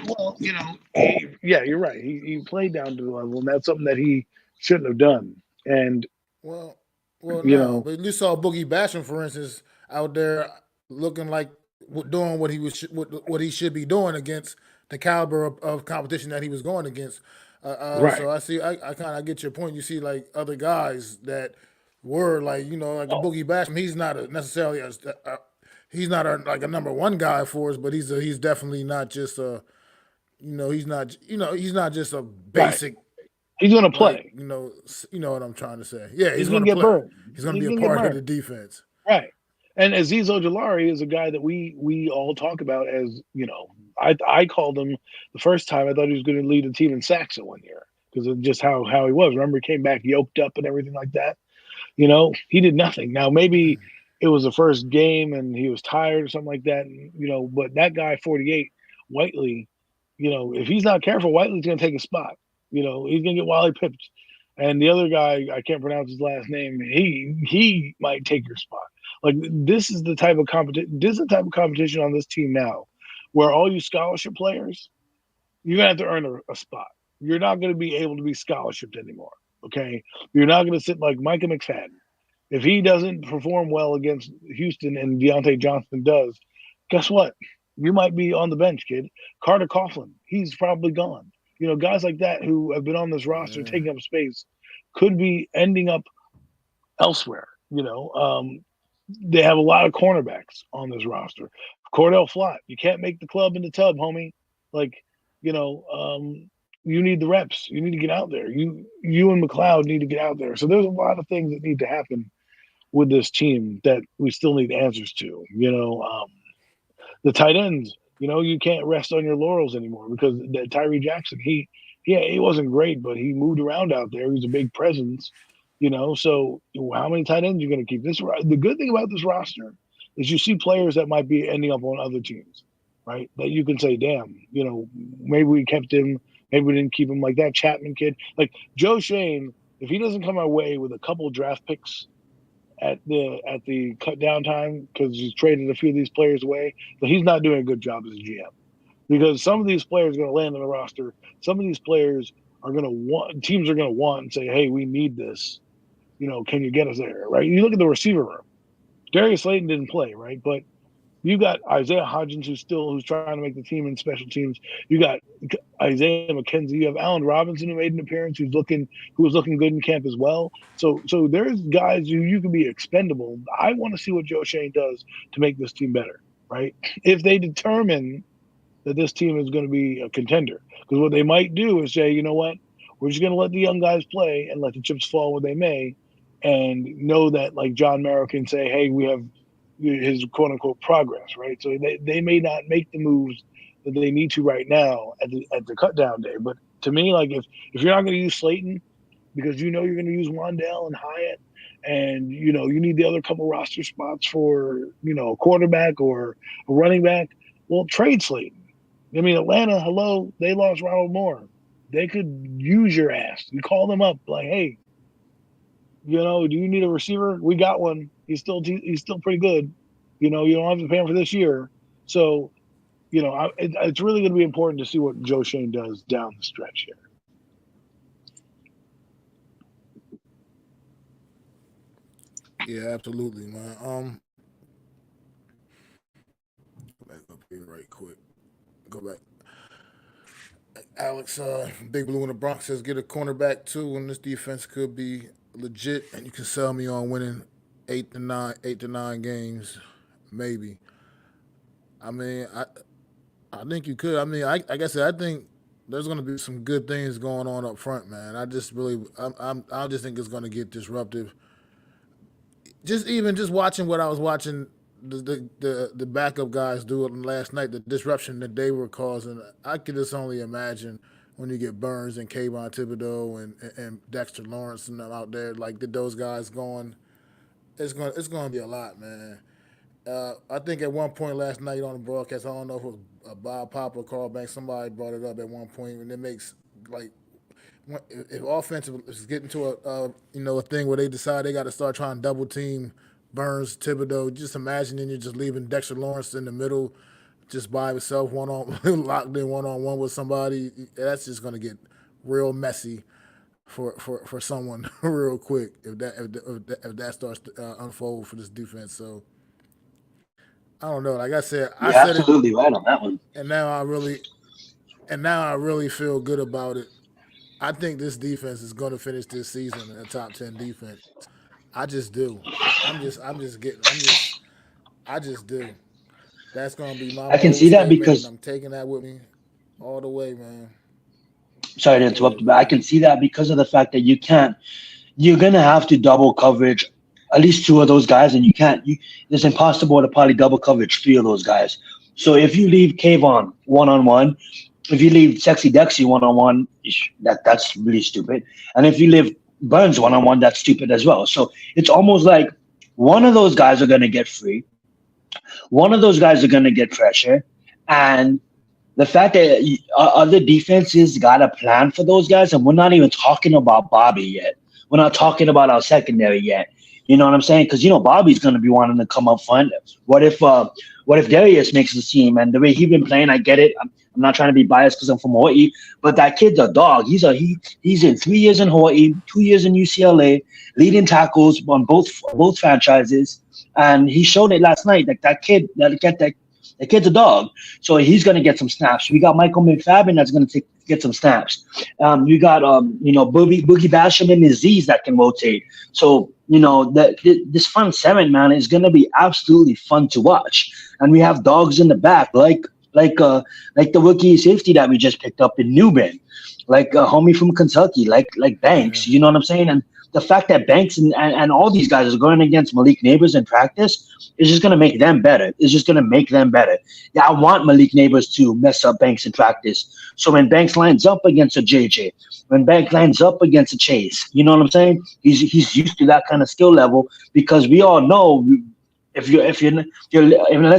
[SPEAKER 2] Well, you're right. He played down to the level, and that's something that he shouldn't have done. And
[SPEAKER 1] Well, well,
[SPEAKER 2] you
[SPEAKER 1] no,
[SPEAKER 2] know,
[SPEAKER 1] but you saw Boogie Basham, for instance, out there looking like doing what he was what he should be doing against the caliber of competition that he was going against.
[SPEAKER 2] right?
[SPEAKER 1] So I see, I kind of get your point. You see, like other guys that were like, like a
[SPEAKER 2] Oh,
[SPEAKER 1] Boogie Basham. He's not necessarily he's not like a number one guy for us, but he's definitely not just a, he's not just a
[SPEAKER 2] right.
[SPEAKER 1] basic
[SPEAKER 2] He's gonna
[SPEAKER 1] like
[SPEAKER 2] play.
[SPEAKER 1] you know what I'm trying to say. Yeah, he's
[SPEAKER 2] He's
[SPEAKER 1] going
[SPEAKER 2] gonna
[SPEAKER 1] to
[SPEAKER 2] get
[SPEAKER 1] play.
[SPEAKER 2] burned.
[SPEAKER 1] He's going to
[SPEAKER 2] He's
[SPEAKER 1] be a
[SPEAKER 2] gonna get
[SPEAKER 1] part of the
[SPEAKER 2] burned.
[SPEAKER 1] defense.
[SPEAKER 2] Right. And Aziz Ojolari is a guy that we all talk about as, I called him the first time. I thought he was going to lead the team in sacks at 1 year because of just how he was. Remember, he came back yoked up and everything like that. He did nothing. Now maybe it was the first game and he was tired or something like that. But that guy 48, Whiteley, if he's not careful, Whiteley's going to take a spot. He's going to get Wally pipped. And the other guy, I can't pronounce his last name. He might take your spot. Like this is the type of competition. This is the type of competition on this team now, where all you scholarship players, you're gonna have to earn a spot. You're not gonna be able to be scholarshiped anymore. Okay, you're not gonna sit like Micah McFadden. If he doesn't perform well against Houston and Deontay Johnson does, guess what? You might be on the bench, kid. Carter Coughlin, he's probably gone. Guys like that who have been on this roster
[SPEAKER 1] Yeah.
[SPEAKER 2] taking up space could be ending up elsewhere. They have a lot of cornerbacks on this roster. Cordell Flott, you can't make the club in the tub, homie. Like, you need the reps. You need to get out there. You and McLeod need to get out there. So there's a lot of things that need to happen with this team that we still need answers to. The tight ends, you can't rest on your laurels anymore because that Tyree Jackson, he wasn't great, but he moved around out there. He was a big presence. So how many tight ends are you going to keep? The good thing about this roster is you see players that might be ending up on other teams, right? That you can say, damn, maybe we kept him, maybe we didn't keep him, like that Chapman kid. Like Joe Shane, if he doesn't come our way with a couple draft picks at the cut down time because he's traded a few of these players away, but he's not doing a good job as a GM because some of these players are going to land on the roster. Some of these players are going to want teams are going to want and say, "Hey, we need this. Can you get us there?" Right? You look at the receiver room. Darius Slayton didn't play, right? But you got Isaiah Hodgins who's trying to make the team in special teams. You got Isaiah McKenzie. You have Allen Robinson who made an appearance who was looking good in camp as well. So there's guys who you can be expendable. I want to see what Joe Shane does to make this team better, right? If they determine that this team is going to be a contender, because what they might do is say, you know what, we're just going to let the young guys play and let the chips fall where they may, and know that like John Mara can say, hey, we have his quote unquote progress, right? So they may not make the moves that they need to right now at the cut down day. But to me, like if you're not going to use Slayton because you're going to use Wandell and Hyatt, and you need the other couple roster spots for a quarterback or a running back, well, trade Slayton. I mean, Atlanta, hello, they lost Ronald Moore. They could use your ass. You call them up like, hey, do you need a receiver? We got one. He's still pretty good. You don't have to pay him for this year. So, it's really going to be important to see what Joe Shane does down the stretch here.
[SPEAKER 1] Yeah, absolutely, man. Go back up here right quick. Go back. Alex, Big Blue in the Bronx says get a cornerback too, and this defense could be legit, and you can sell me on winning 8 to 9 games, maybe. I mean, I think you could. I mean, like I said, I think there's going to be some good things going on up front, man. I just think it's going to get disruptive. Just watching what I was watching the backup guys do it last night, the disruption that they were causing. I could just only imagine when you get Burns and Kayvon Thibodeau and Dexter Lawrence and them out there, like those guys going. It's going to be a lot, man. I think at one point last night on the broadcast, I don't know if it was Bob Pop or Carl Banks, somebody brought it up at one point, and it makes like if offensive is getting to a thing where they decide they got to start trying to double team Burns, Thibodeau. Just imagining you're just leaving Dexter Lawrence in the middle just by himself, one on locked in one on one with somebody, that's just gonna get real messy for someone real quick if that starts to unfold for this defense. So I don't know. Like I said, I
[SPEAKER 3] You're
[SPEAKER 1] said it,
[SPEAKER 3] absolutely right on that one.
[SPEAKER 1] and now I really feel good about it. I think this defense is going to finish this season in a top 10 defense. I just do. I just do. That's going to be my
[SPEAKER 3] I can
[SPEAKER 1] bold
[SPEAKER 3] see that
[SPEAKER 1] statement, and
[SPEAKER 3] because
[SPEAKER 1] I'm taking that with me all the way, man.
[SPEAKER 3] sorry to
[SPEAKER 1] All the way,
[SPEAKER 3] interrupt, but I
[SPEAKER 1] man.
[SPEAKER 3] can see that because of the fact that you're gonna have to double coverage at least two of those guys, and you can't. It's impossible to probably double coverage three of those guys. So if you leave Kayvon one on one, if you leave Sexy Dexy one on one, that's really stupid. And if you leave Burns one on one, that's stupid as well. So it's almost like one of those guys are gonna get free, one of those guys are gonna get pressure, and the fact that other defenses got a plan for those guys, and we're not even talking about Bobby yet. We're not talking about our secondary yet. You know what I'm saying? Because Bobby's going to be wanting to come up front. What if Darius makes the team? And the way he's been playing, I get it. I'm not trying to be biased because I'm from Hawaii, but that kid's a dog. He's in 3 years in Hawaii, 2 years in UCLA, leading tackles on both franchises, and he showed it last night. Like that kid's a dog, so he's gonna get some snaps. We got Michael McFadden that's gonna get some snaps. You got Boogie Basham and Aziz that can rotate. So this front seven, man, is gonna be absolutely fun to watch. And we have dogs in the back, like the rookie safety that we just picked up in Newbern, like a homie from Kentucky, like
[SPEAKER 1] Yeah.
[SPEAKER 3] Banks. You know what I'm saying? And the fact that Banks and all these guys are going against Malik Neighbors in practice is just going to make them better. It's just going to make them better. Yeah, I want Malik Neighbors to mess up Banks in practice. So when Banks lines up against a JJ, when Banks lines up against a Chase, you know what I'm saying? He's used to that kind of skill level, because we all know unless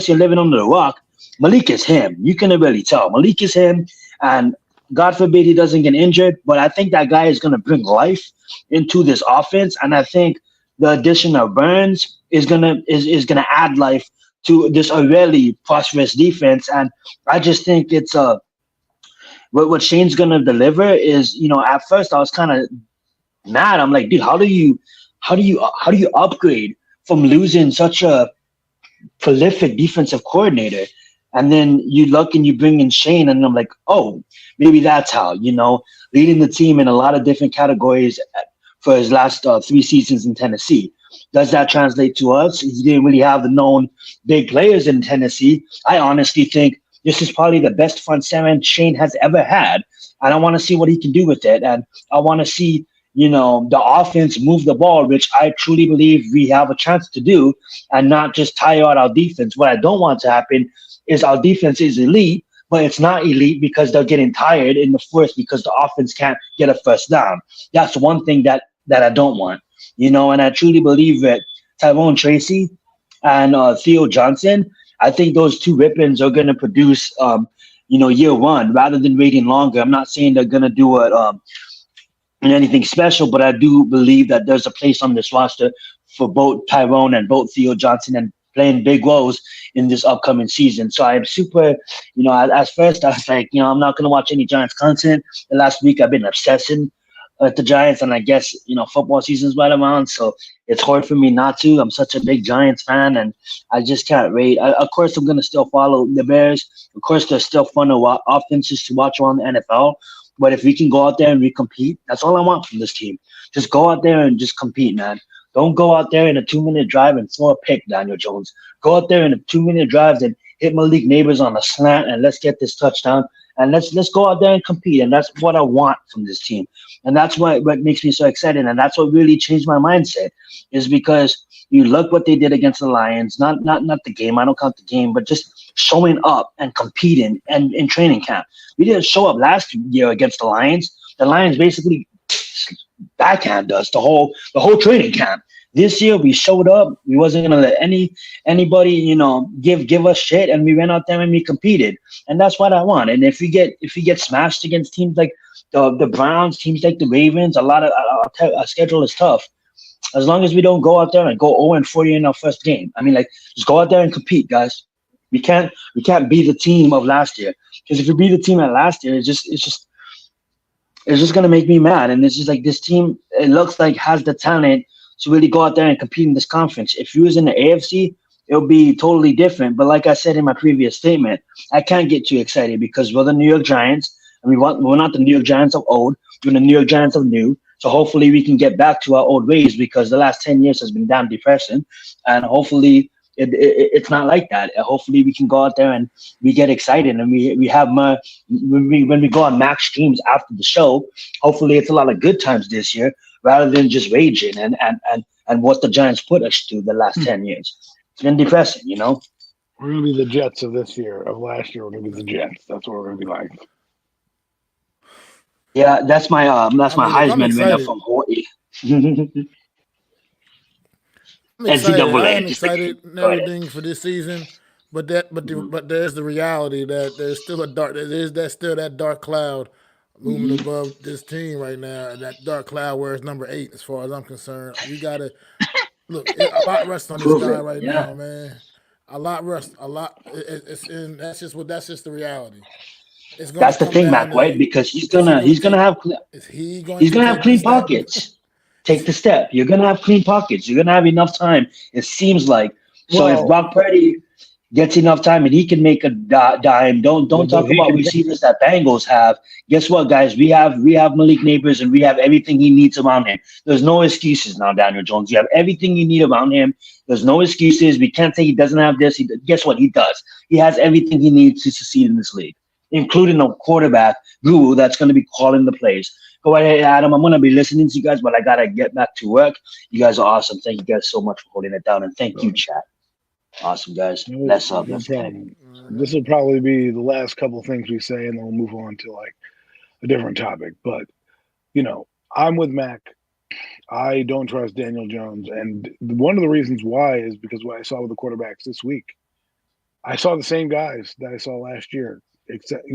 [SPEAKER 3] you're living under the rock, Malik is him. You can really tell. Malik is him, and God forbid he doesn't get injured, but I think that guy is going to bring life into this offense, and I think the addition of Burns is gonna add life to this already prosperous defense. And I just think it's what Shane's gonna deliver is, at first I was kind of mad. I'm like, dude, how do you upgrade from losing such a prolific defensive coordinator, and then you look and you bring in Shane, and I'm like, oh, maybe that's how, leading the team in a lot of different categories for his last 3 seasons in Tennessee. Does that translate to us? He didn't really have the known big players in Tennessee. I honestly think this is probably the best front seven Shane has ever had, and I want to see what he can do with it. And I want to see, the offense move the ball, which I truly believe we have a chance to do, and not just tire out our defense. What I don't want to happen is our defense is elite, but it's not elite because they're getting tired in the first because the offense can't get a first down. That's one thing that I don't want, and I truly believe that Tyrone Tracy and Theo Johnson, I think those two weapons are going to produce, year one rather than waiting longer. I'm not saying they're going to do it anything special, but I do believe that there's a place on this roster for both Tyrone and both Theo Johnson, and playing big roles in this upcoming season. So I am super, at first I was like, I'm not going to watch any Giants content. The last week I've been obsessing with the Giants, and I guess, football season's right around, so it's hard for me not to. I'm such a big Giants fan, and I just can't wait. Of course, I'm going to still follow the Bears. Of course, there's still fun offenses to watch around the NFL. But if we can go out there and we compete, that's all I want from this team. Just go out there and just compete, man. Don't go out there in a 2-minute drive and throw a pick, Daniel Jones. Go out there in a 2-minute drive and hit Malik Neighbors on a slant, and let's get this touchdown. And let's go out there and compete. And that's what I want from this team. And that's what makes me so excited. And that's what really changed my mindset, is because you look what they did against the Lions, not the game. I don't count the game, but just showing up and competing and in training camp. We didn't show up last year against the Lions. The Lions basically backhand us the whole training camp. This year we showed up. We wasn't gonna let anybody, give us shit, and we went out there and we competed. And that's what I want. And if we get smashed against teams like the Browns, teams like the Ravens, a lot of our schedule is tough. As long as we don't go out there and go 0-40 in our first game. I mean, just go out there and compete, guys. We can't be the team of last year, because if we be the team at last year, it's just gonna make me mad. And it's just like this team, it looks like has the talent to really go out there and compete in this conference. If you was in the AFC, it'll be totally different. But like I said in my previous statement, I can't get too excited because we're the New York Giants, and we're not the New York Giants of old. We're the New York Giants of new. So hopefully we can get back to our old ways, because the last 10 years has been damn depressing, and hopefully it's not like that. Hopefully we can go out there and we get excited, and we have more when we go on max streams after the show. Hopefully it's a lot of good times this year rather than just raging and what the Giants put us through the last 10 years. It's been depressing, you know.
[SPEAKER 2] We're gonna be the Jets of this year. Of last year, we're gonna be the Jets. That's what we're gonna be like.
[SPEAKER 3] Yeah, that's my
[SPEAKER 1] I'm
[SPEAKER 3] Heisman winner
[SPEAKER 1] excited.
[SPEAKER 3] from Hawaii.
[SPEAKER 1] I'm excited. I am
[SPEAKER 3] NCAA.
[SPEAKER 1] excited and everything for this season, but there's the reality that there's still that dark cloud looming above this team right now, and that dark cloud where it's number 8 as far as I'm concerned. We gotta look. A lot rests on this
[SPEAKER 3] Prove
[SPEAKER 1] guy
[SPEAKER 3] it.
[SPEAKER 1] right
[SPEAKER 3] Yeah.
[SPEAKER 1] now, man. A lot rest. A lot. It's and that's just the reality. It's going to
[SPEAKER 3] That's the
[SPEAKER 1] come
[SPEAKER 3] thing,
[SPEAKER 1] down
[SPEAKER 3] Mac, right?
[SPEAKER 1] to
[SPEAKER 3] Because
[SPEAKER 1] is he going to take
[SPEAKER 3] have
[SPEAKER 1] is he going
[SPEAKER 3] he's
[SPEAKER 1] to
[SPEAKER 3] gonna have
[SPEAKER 1] take the
[SPEAKER 3] clean
[SPEAKER 1] step?
[SPEAKER 3] pockets. Take the step. You're gonna have clean pockets. You're gonna have enough time. It seems like. So if
[SPEAKER 2] Well,
[SPEAKER 3] Brock Purdy gets enough time and he can make a dime, don't
[SPEAKER 2] but
[SPEAKER 3] talk
[SPEAKER 2] he
[SPEAKER 3] about
[SPEAKER 2] can.
[SPEAKER 3] receivers that Bengals have. Guess what, guys? We have Malik Neighbors, and we have everything he needs around him. There's no excuses now, Daniel Jones. You have everything you need around him. There's no excuses. We can't say he doesn't have this. Guess what? He does. He has everything he needs to succeed in this league, including a quarterback guru that's going to be calling the plays. Go ahead, Adam. I'm going to be listening to you guys, but I got to get back to work. You guys are awesome. Thank you guys so much for holding it down. And thank you, chat. Awesome, guys. Let's
[SPEAKER 2] No
[SPEAKER 3] get it.
[SPEAKER 2] problem. This will probably be the last couple of things we say, and then we'll move on to like a different topic. But I'm with Mac. I don't trust Daniel Jones, and one of the reasons why is because what I saw with the quarterbacks this week, I saw the same guys that I saw last year, except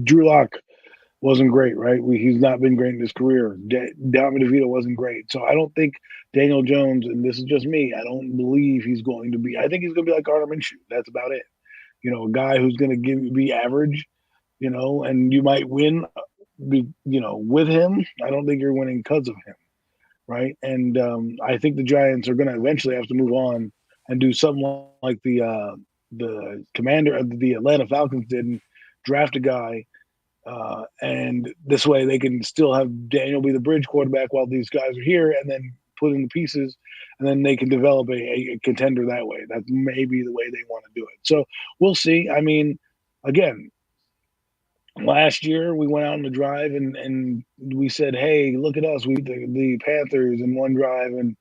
[SPEAKER 2] Drew Lock wasn't great, right? He's not been great in his career. Dominic DeVito wasn't great. So I don't think Daniel Jones, and this is just me, I don't believe he's going to be. I think he's going to be like Gardner Minshew. That's about it. A guy who's going to be average, and you might win, with him. I don't think you're winning because of him, right? And I think the Giants are going to eventually have to move on and do something like the commander of the Atlanta Falcons did and draft a guy. And this way they can still have Daniel be the bridge quarterback while these guys are here, and then put in the pieces, and then they can develop a contender that way. That's maybe the way they want to do it. So we'll see. I mean, again, last year we went out on the drive and we said, hey, look at us. We the Panthers in one drive, and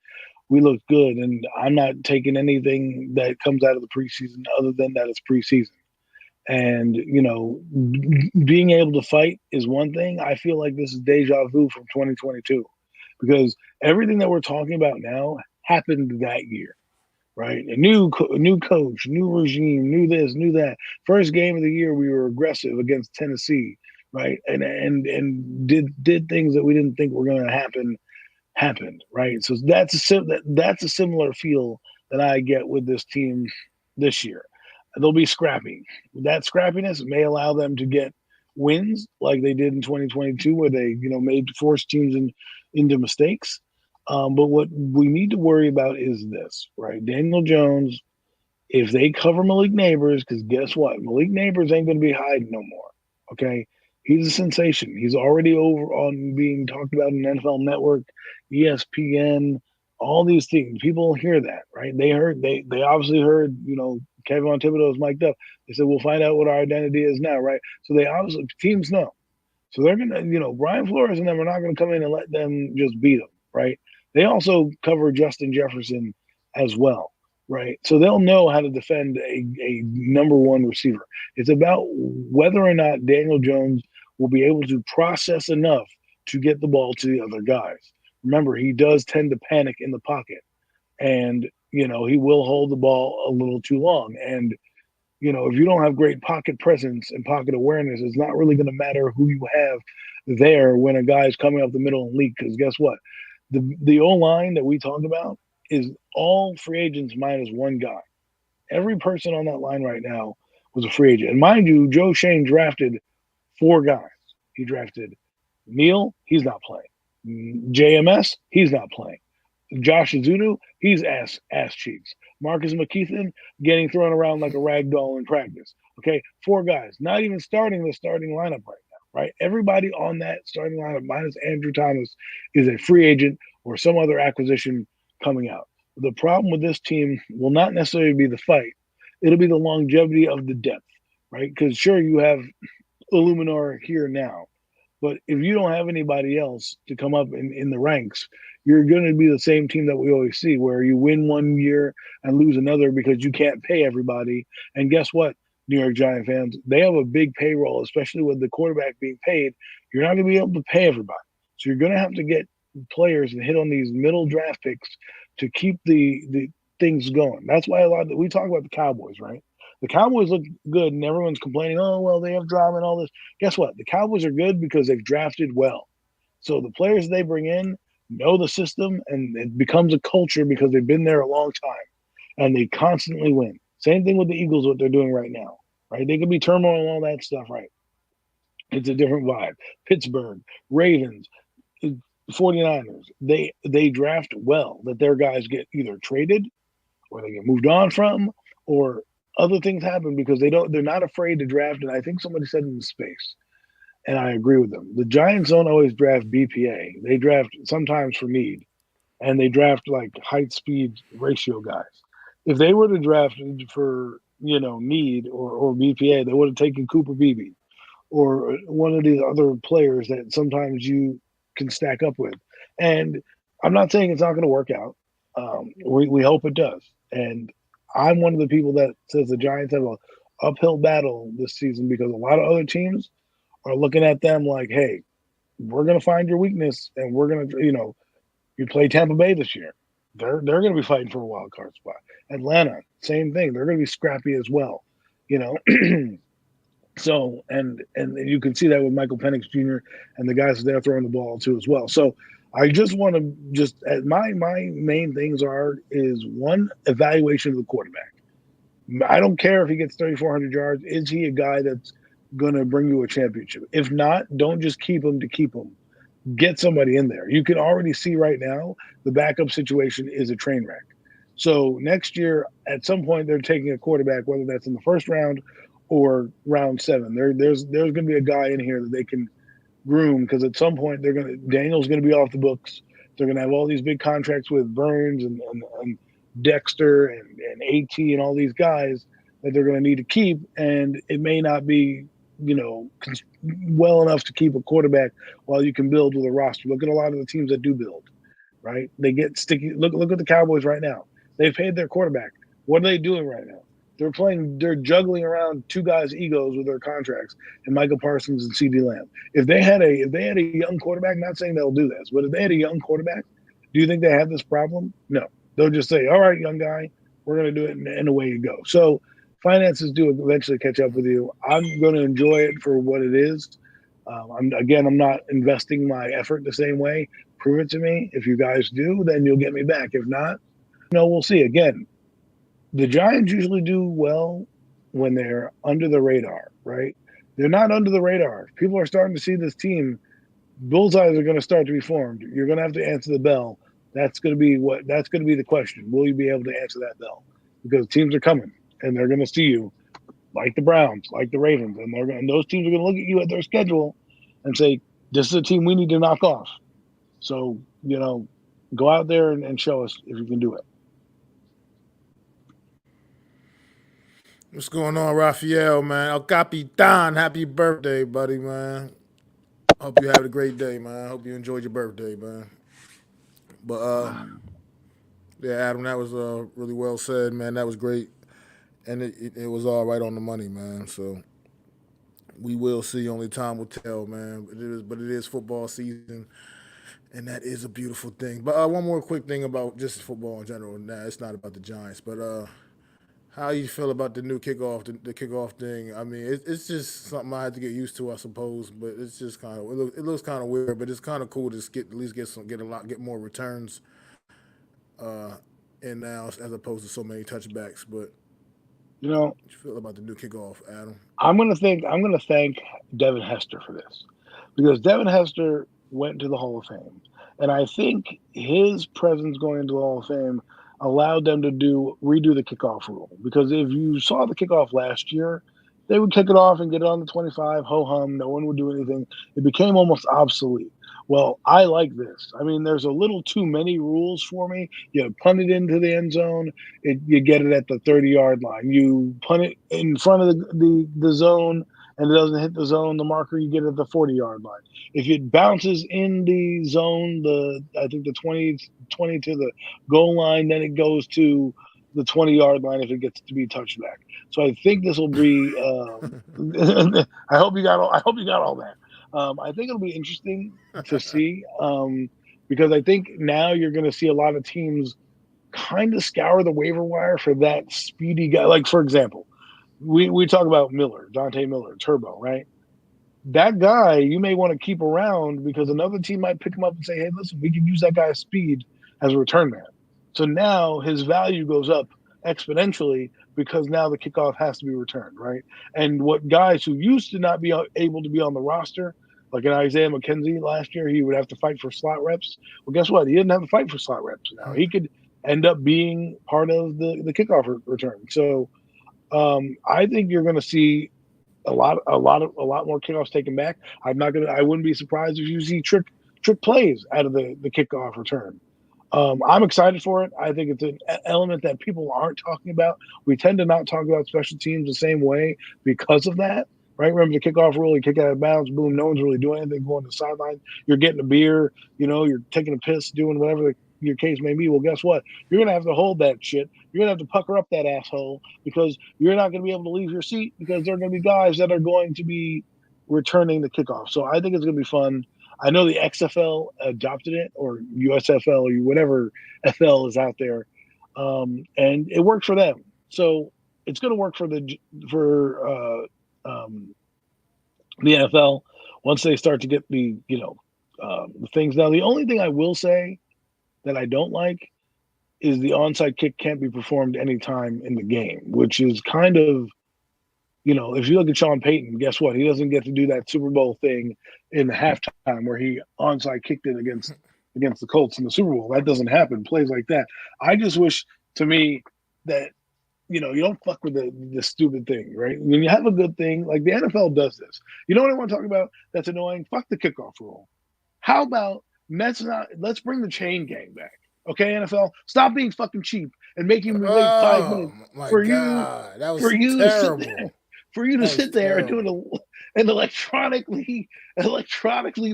[SPEAKER 2] we looked good. And I'm not taking anything that comes out of the preseason other than that it's preseason. And, being able to fight is one thing. I feel like this is deja vu from 2022 because everything that we're talking about now happened that year, right? A new coach, new regime, new this, new that. First game of the year, we were aggressive against Tennessee, right? And did things that we didn't think were going to happened, right? So that's a similar feel that I get with this team this year. They'll be scrappy. That scrappiness may allow them to get wins like they did in 2022, where they, made force teams into mistakes. But what we need to worry about is this, right? Daniel Jones, if they cover Malik Neighbors, because guess what? Malik Neighbors ain't going to be hiding no more, okay? He's a sensation. He's already over on being talked about in NFL Network, ESPN, all these things. People hear that, right? They obviously heard, Kevin Thibodeau's mic'd up. They said, we'll find out what our identity is now, right? So they obviously, teams know. So they're going to, Brian Flores and them are not going to come in and let them just beat them, right? They also cover Justin Jefferson as well, right? So they'll know how to defend a number one receiver. It's about whether or not Daniel Jones will be able to process enough to get the ball to the other guys. Remember, he does tend to panic in the pocket. And, he will hold the ball a little too long. And, if you don't have great pocket presence and pocket awareness, it's not really going to matter who you have there when a guy's coming up the middle and leak. Because guess what? The O-line that we talk about is all free agents minus one guy. Every person on that line right now was a free agent. And mind you, Joe Shane drafted four guys. He drafted Neal, he's not playing. JMS, he's not playing. Josh Azudu, he's ass cheeks. Marcus McKeithen getting thrown around like a rag doll in practice. Okay, four guys, not even starting the starting lineup right now, right? Everybody on that starting lineup, minus Andrew Thomas, is a free agent or some other acquisition coming out. The problem with this team will not necessarily be the fight, it'll be the longevity of the depth, right? Because sure, you have Illuminor here now, but if you don't have anybody else to come up in the ranks, you're going to be the same team that we always see, where you win one year and lose another because you can't pay everybody. And guess what, New York Giant fans? They have a big payroll, especially with the quarterback being paid. You're not going to be able to pay everybody. So you're going to have to get players and hit on these middle draft picks to keep the things going. That's why we talk about the Cowboys, right? The Cowboys look good, and everyone's complaining, oh, well, they have drama and all this. Guess what? The Cowboys are good because they've drafted well. So the players they bring in know the system, and it becomes a culture because they've been there a long time, and they constantly win. Same thing with the Eagles, what they're doing right now, right? They can be turmoil and all that stuff, right? It's a different vibe. Pittsburgh, Ravens, 49ers, they draft well, that their guys get either traded or they get moved on from, or other things happen because they're not afraid to draft. And I think somebody said in space, and I agree with them. The Giants don't always draft BPA. They draft sometimes for need, and they draft like height speed ratio guys. If they were to draft for need or BPA, they would have taken Cooper Beebe or one of these other players that sometimes you can stack up with. And I'm not saying it's not going to work out. We hope it does. And I'm one of the people that says the Giants have a uphill battle this season because a lot of other teams are looking at them like, hey, we're going to find your weakness and we're going to, you play Tampa Bay this year. They're going to be fighting for a wild card spot. Atlanta, same thing. They're going to be scrappy as well, So, and you can see that with Michael Penix Jr. and the guys that they're throwing the ball to as well. So I just want to my main things is one, evaluation of the quarterback. I don't care if he gets 3,400 yards. Is he a guy that's going to bring you a championship? If not, don't just keep him to keep him. Get somebody in there. You can already see right now the backup situation is a train wreck. So next year, at some point, they're taking a quarterback, whether that's in the first round or round 7. There's going to be a guy in here that they can groom because at some point Daniel's going to be off the books. They're going to have all these big contracts with Burns and Dexter and AT and all these guys that they're going to need to keep, and it may not be well enough to keep a quarterback while you can build with a roster. Look at a lot of the teams that do build, right? They get sticky. Look at the Cowboys right now. They've paid their quarterback. What are they doing right now? They're juggling around two guys' egos with their contracts, and Michael Parsons and CeeDee Lamb. If they had a young quarterback, not saying they'll do this, but if they had a young quarterback, do you think they have this problem? No. They'll just say, all right, young guy, we're going to do it, and away you go. So finances do eventually catch up with you. I'm going to enjoy it for what it is. I'm not investing my effort the same way. Prove it to me. If you guys do, then you'll get me back. If not, we'll see. Again, the Giants usually do well when they're under the radar, right? They're not under the radar. People are starting to see this team. Bullseyes are going to start to be formed. You're going to have to answer the bell. That's going to be the question. Will you be able to answer that bell? Because teams are coming and they're going to see you, like the Browns, like the Ravens, and those teams are going to look at you at their schedule and say, "This is a team we need to knock off." So go out there and show us if you can do it.
[SPEAKER 1] What's going on, Raphael, man? El Capitan, happy birthday, buddy, man. Hope you had a great day, man. Hope you enjoyed your birthday, man. But yeah, Adam, that was really well said, man. That was great, and it was all right on the money, man. So we will see. Only time will tell, man. But it is football season, and that is a beautiful thing. But one more quick thing about just football in general. Nah, it's not about the Giants, but how you feel about the new kickoff, the kickoff thing? I mean, it's just something I had to get used to, I suppose. But it's just kind of it looks kind of weird, but it's kind of cool to at least get more returns in now as opposed to so many touchbacks. But
[SPEAKER 2] You know,
[SPEAKER 1] What you feel about the new kickoff, Adam?
[SPEAKER 2] I'm gonna thank Devin Hester for this because Devin Hester went to the Hall of Fame, and I think his presence going into the Hall of Fame allowed them to redo the kickoff rule. Because if you saw the kickoff last year, they would kick it off and get it on the 25, ho hum, no one would do anything. It became almost obsolete. Well, I like this. I mean, there's a little too many rules for me. You punt it into the end zone, you get it at the 30-yard line. You punt it in front of the zone and it doesn't hit the zone, the marker, you get it at the 40-yard line. If it bounces in the zone, I think the 20 to the goal line, then it goes to the 20-yard line if it gets to be touched back. So I think this will be. I hope you got all that. I think it'll be interesting to see because I think now you're going to see a lot of teams kind of scour the waiver wire for that speedy guy. Like, for example, we talk about Dante Miller, Turbo, right? That guy you may want to keep around because another team might pick him up and say, hey, listen, we can use that guy's speed as a return man. So now his value goes up exponentially because now the kickoff has to be returned, right? And what guys who used to not be able to be on the roster, like an Isaiah McKenzie last year, he would have to fight for slot reps. Well, guess what? He didn't have to fight for slot reps now. He could end up being part of the kickoff return. So I think you're going to see a lot more kickoffs taken back. I wouldn't be surprised if you see trick plays out of the kickoff return. I'm excited for it. I think it's an element that people aren't talking about. We tend to not talk about special teams the same way because of that, right? Remember the kickoff rule, you kick out of bounds, boom, no one's really doing anything, going to the sideline. You're getting a beer, you're taking a piss, doing whatever your case may be. Well, guess what? You're going to have to hold that shit. You're going to have to pucker up that asshole because you're not going to be able to leave your seat because there are going to be guys that are going to be returning the kickoff. So I think it's going to be fun. I know the XFL adopted it, or USFL, or whatever FL is out there, and it worked for them. So it's going to work for the NFL once they start to get the things. Now, the only thing I will say that I don't like is the onside kick can't be performed anytime in the game, which is kind of, if you look at Sean Payton, guess what? He doesn't get to do that Super Bowl thing in the halftime where he onside kicked it against the Colts in the Super Bowl. That doesn't happen. Plays like that. I just wish, to me, that you don't fuck with the stupid thing, right? When you have a good thing, like the NFL does this. You know what I want to talk about that's annoying? Fuck the kickoff rule. How about let's bring the chain gang back. Okay, NFL, stop being fucking cheap and making me wait 5 minutes
[SPEAKER 1] for God, that was terrible.
[SPEAKER 2] For you to sit there and do and electronically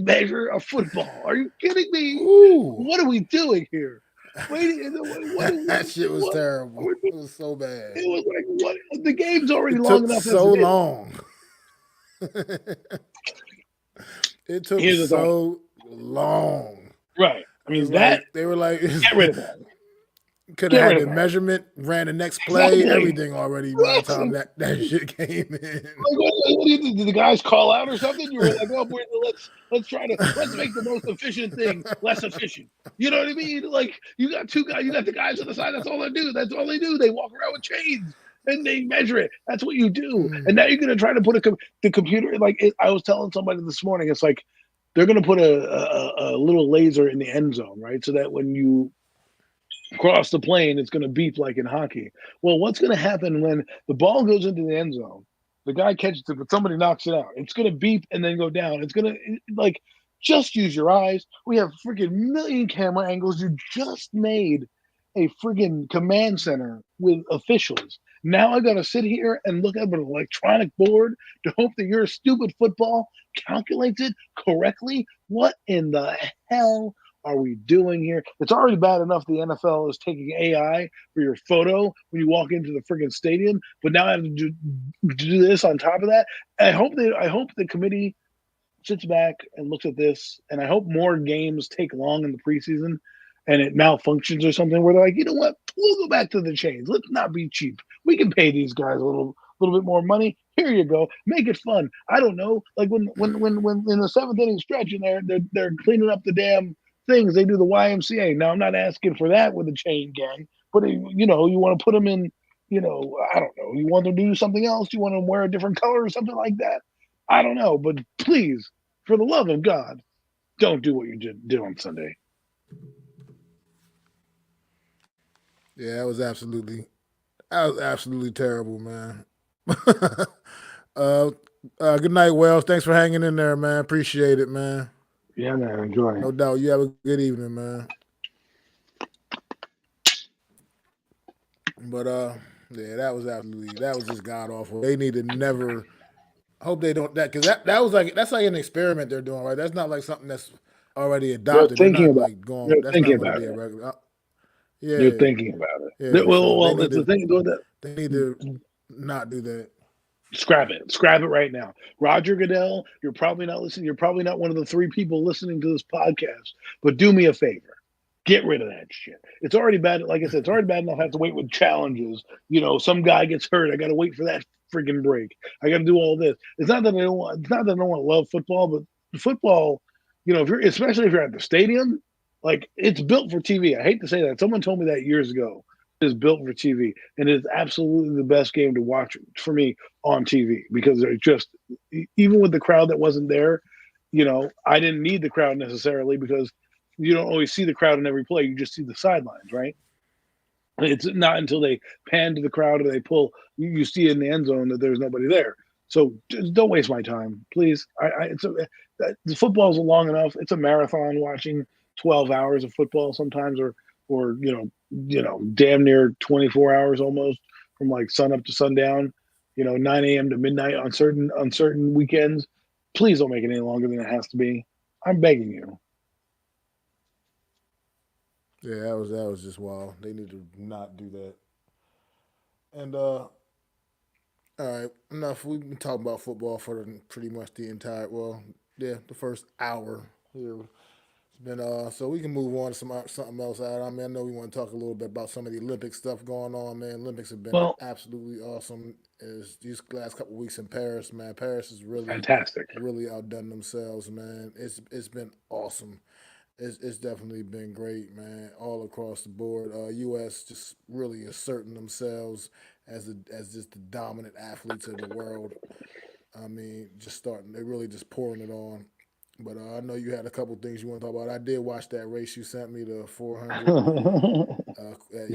[SPEAKER 2] measure a football. Are you kidding me?
[SPEAKER 1] Ooh.
[SPEAKER 2] What are we doing here?
[SPEAKER 1] That shit was terrible. It was so bad.
[SPEAKER 2] It was like, what? The game's already
[SPEAKER 1] long
[SPEAKER 2] enough.
[SPEAKER 1] So long. It took so long.
[SPEAKER 2] Right. I mean,
[SPEAKER 1] they were like,
[SPEAKER 2] get rid of that.
[SPEAKER 1] Could have had the measurement, ran the next play, everything already by the time that shit came in.
[SPEAKER 2] Did the guys call out or something? You were like, oh, let's make the most efficient thing less efficient. You know what I mean? Like, you got two guys, you got the guys on the side. That's all they do. They walk around with chains and they measure it. That's what you do. And now you're going to try to put the computer, I was telling somebody this morning, it's like they're going to put a little laser in the end zone, right? So that when you cross the plane, it's going to beep like in hockey. Well, what's going to happen when the ball goes into the end zone? The guy catches it, but somebody knocks it out. It's going to beep and then go down. It's going to, just use your eyes. We have freaking million camera angles. You just made a freaking command center with officials. Now I got to sit here and look at an electronic board to hope that your stupid football calculates it correctly. What in the hell are we doing here? It's already bad enough the NFL is taking AI for your photo when you walk into the freaking stadium, but now I have to do this on top of that. I hope the committee sits back and looks at this, and I hope more games take long in the preseason and it malfunctions or something where they're like, you know what, we'll go back to the chains. Let's not be cheap. We can pay these guys a little bit more money. Here you go. Make it fun. I don't know. Like when in the seventh inning stretch and they're cleaning up the damn things, they do the YMCA. Now I'm not asking for that with the chain gang, but you want to put them in, I don't know. You want to do something else? You want to wear a different color or something like that? I don't know. But please, for the love of God, don't do what you did on Sunday.
[SPEAKER 1] Yeah, that was absolutely terrible, man. Good night, Wells. Thanks for hanging in there, man. Appreciate it, man.
[SPEAKER 2] Yeah, man. Enjoy.
[SPEAKER 1] No doubt. You have a good evening, man. But yeah, that was just god awful. They need to never. Hope they don't that because that's like an experiment they're doing, right? That's not like something that's already
[SPEAKER 2] They're
[SPEAKER 1] adopted. They're
[SPEAKER 2] thinking
[SPEAKER 1] not
[SPEAKER 2] about.
[SPEAKER 1] like going.
[SPEAKER 2] They're
[SPEAKER 1] That's
[SPEAKER 2] thinking
[SPEAKER 1] not going to
[SPEAKER 2] about
[SPEAKER 1] be a
[SPEAKER 2] it.
[SPEAKER 1] regular.
[SPEAKER 2] They're
[SPEAKER 1] Yeah,
[SPEAKER 2] thinking about it.
[SPEAKER 1] yeah. So
[SPEAKER 2] Well, it's the thing.
[SPEAKER 1] they need to not do that.
[SPEAKER 2] Scrap it. Scrap it right now. Roger Goodell, you're probably not listening. You're probably not one of the 3 people listening to this podcast. But do me a favor. Get rid of that shit. It's already bad. Like I said, it's already bad enough I have to wait with challenges. Some guy gets hurt. I got to wait for that freaking break. I got to do all this. It's not that I don't want. It's not that I don't want to love football, but football, especially if you're at the stadium, like it's built for TV. I hate to say that. Someone told me that years ago. It's built for TV, and it's absolutely the best game to watch for me on TV because they're just even with the crowd that wasn't there. I didn't need the crowd necessarily because you don't always see the crowd in every play. You just see the sidelines, right? It's not until they pan to the crowd or they pull, you see in the end zone that there's nobody there. So just don't waste my time, please. The football's long enough. It's a marathon watching 12 hours of football sometimes, or damn near 24 hours almost from like sun up to sundown. 9 a.m. to midnight on certain weekends. Please don't make it any longer than it has to be. I'm begging you.
[SPEAKER 1] Yeah, that was just wild. They need to not do that. And all right, enough. We've been talking about football for pretty much the first hour here. It's been so we can move on to something else. I mean, I know we want to talk a little bit about some of the Olympic stuff going on, man. Olympics have been
[SPEAKER 2] Well,
[SPEAKER 1] absolutely awesome. As these last couple weeks in Paris, man. Paris has
[SPEAKER 2] fantastic.
[SPEAKER 1] really outdone themselves, man. It's been awesome. It's definitely been great, man, all across the board. U.S. just really asserting themselves as just the dominant athletes of the world. I mean, they really just pouring it on. But I know you had a couple things you want to talk about. I did watch that race you sent me, the 400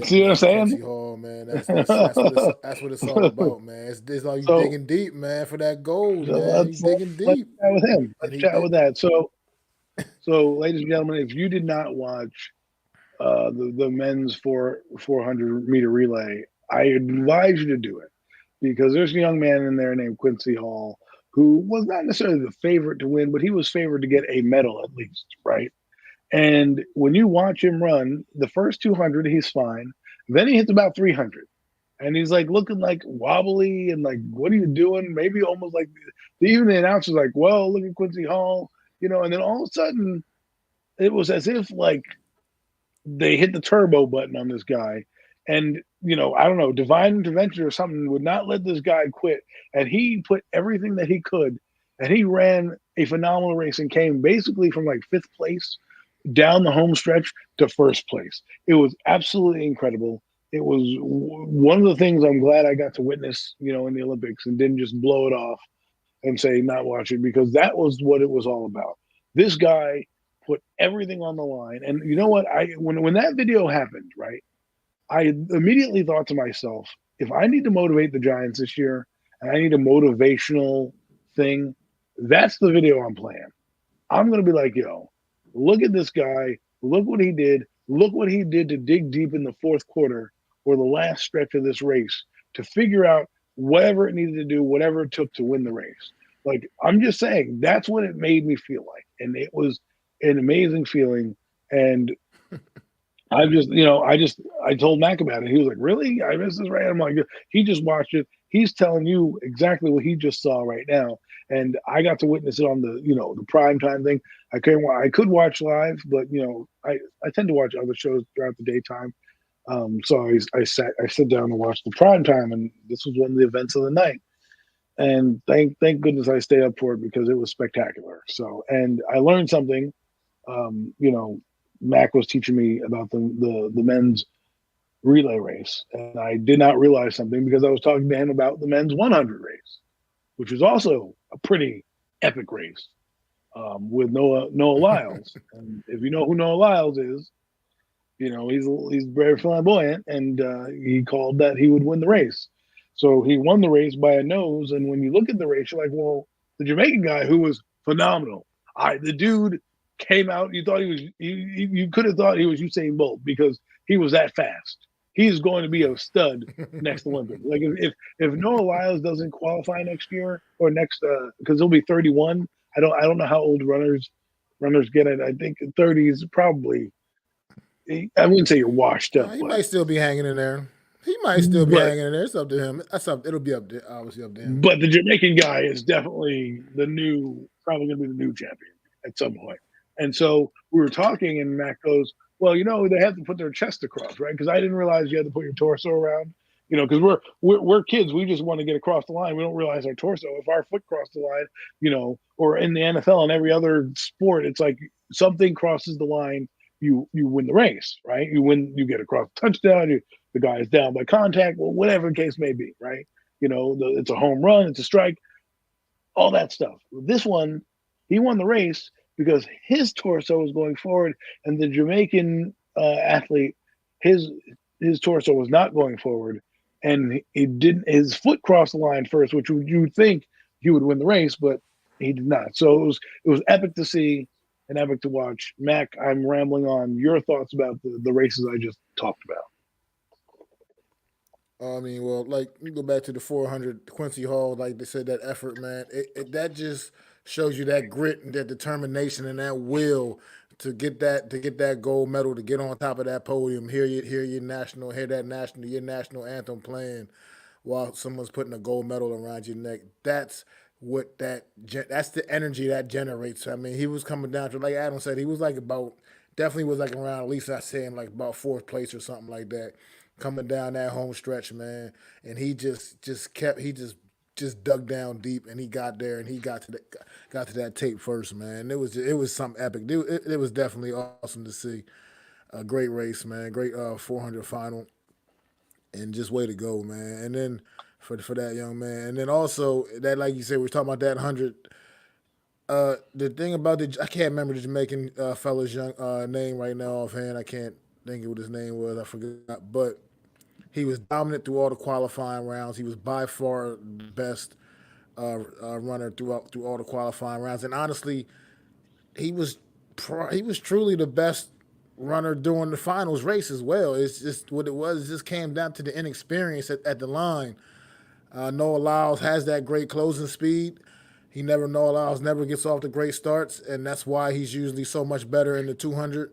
[SPEAKER 2] See what I'm
[SPEAKER 1] at
[SPEAKER 2] saying?
[SPEAKER 1] Quincy Hall, man. That's what it's all about, man. It's all you
[SPEAKER 2] So,
[SPEAKER 1] digging deep, man, for that gold,
[SPEAKER 2] so
[SPEAKER 1] man. You digging
[SPEAKER 2] let's
[SPEAKER 1] deep,
[SPEAKER 2] chat with him.
[SPEAKER 1] and
[SPEAKER 2] Let's
[SPEAKER 1] he
[SPEAKER 2] chat
[SPEAKER 1] did.
[SPEAKER 2] with that. So, ladies and gentlemen, if you did not watch the men's 400-meter relay, I advise you to do it because there's a young man in there named Quincy Hall who was not necessarily the favorite to win, but he was favored to get a medal at least, right? And when you watch him run, the first 200, he's fine. Then he hits about 300. And he's like looking like wobbly and like, what are you doing? Maybe almost like even the announcer's like, well, look at Quincy Hall, and then all of a sudden it was as if like they hit the turbo button on this guy. And, I don't know, divine intervention or something would not let this guy quit. And he put everything that he could and he ran a phenomenal race and came basically from like 5th place down the home stretch to 1st place. It was absolutely incredible. It was one of the things I'm glad I got to witness, in the Olympics and didn't just blow it off and say not watch it because that was what it was all about. This guy put everything on the line, and you know what? When that video happened, right? I immediately thought to myself, if I need to motivate the Giants this year, and I need a motivational thing, that's the video I'm playing. I'm gonna be like, yo, look at this guy. Look what he did. Look what he did to dig deep in the 4th quarter or the last stretch of this race to figure out whatever it needed to do, whatever it took to win the race. Like, I'm just saying, that's what it made me feel like. And it was an amazing feeling. And I told Mac about it. He was like, really? I missed this, right? I'm like, he just watched it. He's telling you exactly what he just saw right now. And I got to witness it on the prime time thing. I could watch live, but I tend to watch other shows throughout the daytime. So I sit down and watch the prime time, and this was one of the events of the night. And thank goodness I stayed up for it because it was spectacular. So, and I learned something. Mac was teaching me about the men's relay race. And I did not realize something because I was talking to him about the men's 100 race, which was also a pretty epic race with Noah Lyles. And if you know who Noah Lyles is, he's very flamboyant, and he called that he would win the race. So he won the race by a nose. And when you look at the race, you're like, well, the Jamaican guy who was phenomenal. The dude came out. You thought he was. You could have thought he was Usain Bolt because he was that fast. He's going to be a stud next Olympic. Like if Noah Lyles doesn't qualify next year or next because he'll be 31. I don't know how old runners get it. I think 30 is probably. I wouldn't say you're washed up.
[SPEAKER 1] He might still be hanging in there. He might still be hanging in there. It's up to him. It'll be obviously up to him.
[SPEAKER 2] But the Jamaican guy is definitely probably going to be the new champion at some point. And so we were talking, and Mac goes, well, they have to put their chest across, right? Because I didn't realize you had to put your torso around, because we're kids. We just want to get across the line. We don't realize our torso. If our foot crossed the line, or in the NFL and every other sport, it's like something crosses the line, you win the race, right? You get across the touchdown, the guy is down by contact, well, whatever the case may be, right? It's a home run, it's a strike, all that stuff. This one, he won the race because his torso was going forward, and the Jamaican athlete, his torso was not going forward, and he didn't. His foot crossed the line first, which you would think he would win the race, but he did not. So it was epic to see and epic to watch. Mac, I'm rambling on. Your thoughts about the races I just talked about?
[SPEAKER 1] I mean, well, like you go back to the 400 Quincy Hall, like they said, that effort, man. That just shows you that grit and that determination and that will to get that gold medal, to get on top of that podium, hear your national anthem playing while someone's putting a gold medal around your neck. That's that's the energy that generates. I mean, he was coming down to, like Adam said, he was like definitely was like around, at least I say him like about fourth place or something like that, coming down that home stretch, man. And he just dug down deep, and he got there, and he got to that tape first, man. It was something epic. It was definitely awesome to see. A great race, man. Great 400 final, and just way to go, man. And then for that young man, and then also that, like you said, we are talking about that 100. The thing about I can't remember the Jamaican fella's young name right now offhand. I can't think of what his name was. I forgot, but he was dominant through all the qualifying rounds. He was by far the best runner through all the qualifying rounds. And honestly, he was truly the best runner during the finals race as well. It's just what it was. It just came down to the inexperience at the line. Noah Lyles has that great closing speed. Noah Lyles never gets off the great starts, and that's why he's usually so much better in the 200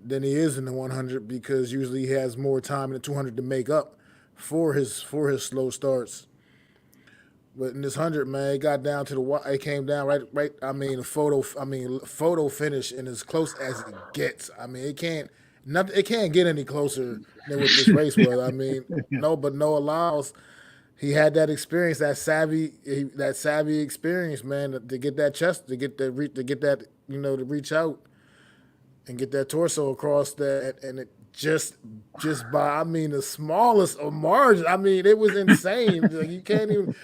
[SPEAKER 1] than he is in the 100, because usually he has more time in the 200 to make up for his slow starts. But in this 100, man, it got down to it came down right. I mean, photo finish, and as close as it gets. I mean, it can't get any closer than what this race was. I mean, but Noah Lyles, he had that experience, that savvy experience, man, to get that chest, to get that to reach out and get that torso across that, and it just by, the smallest of margins. I mean, it was insane. Like, you can't even.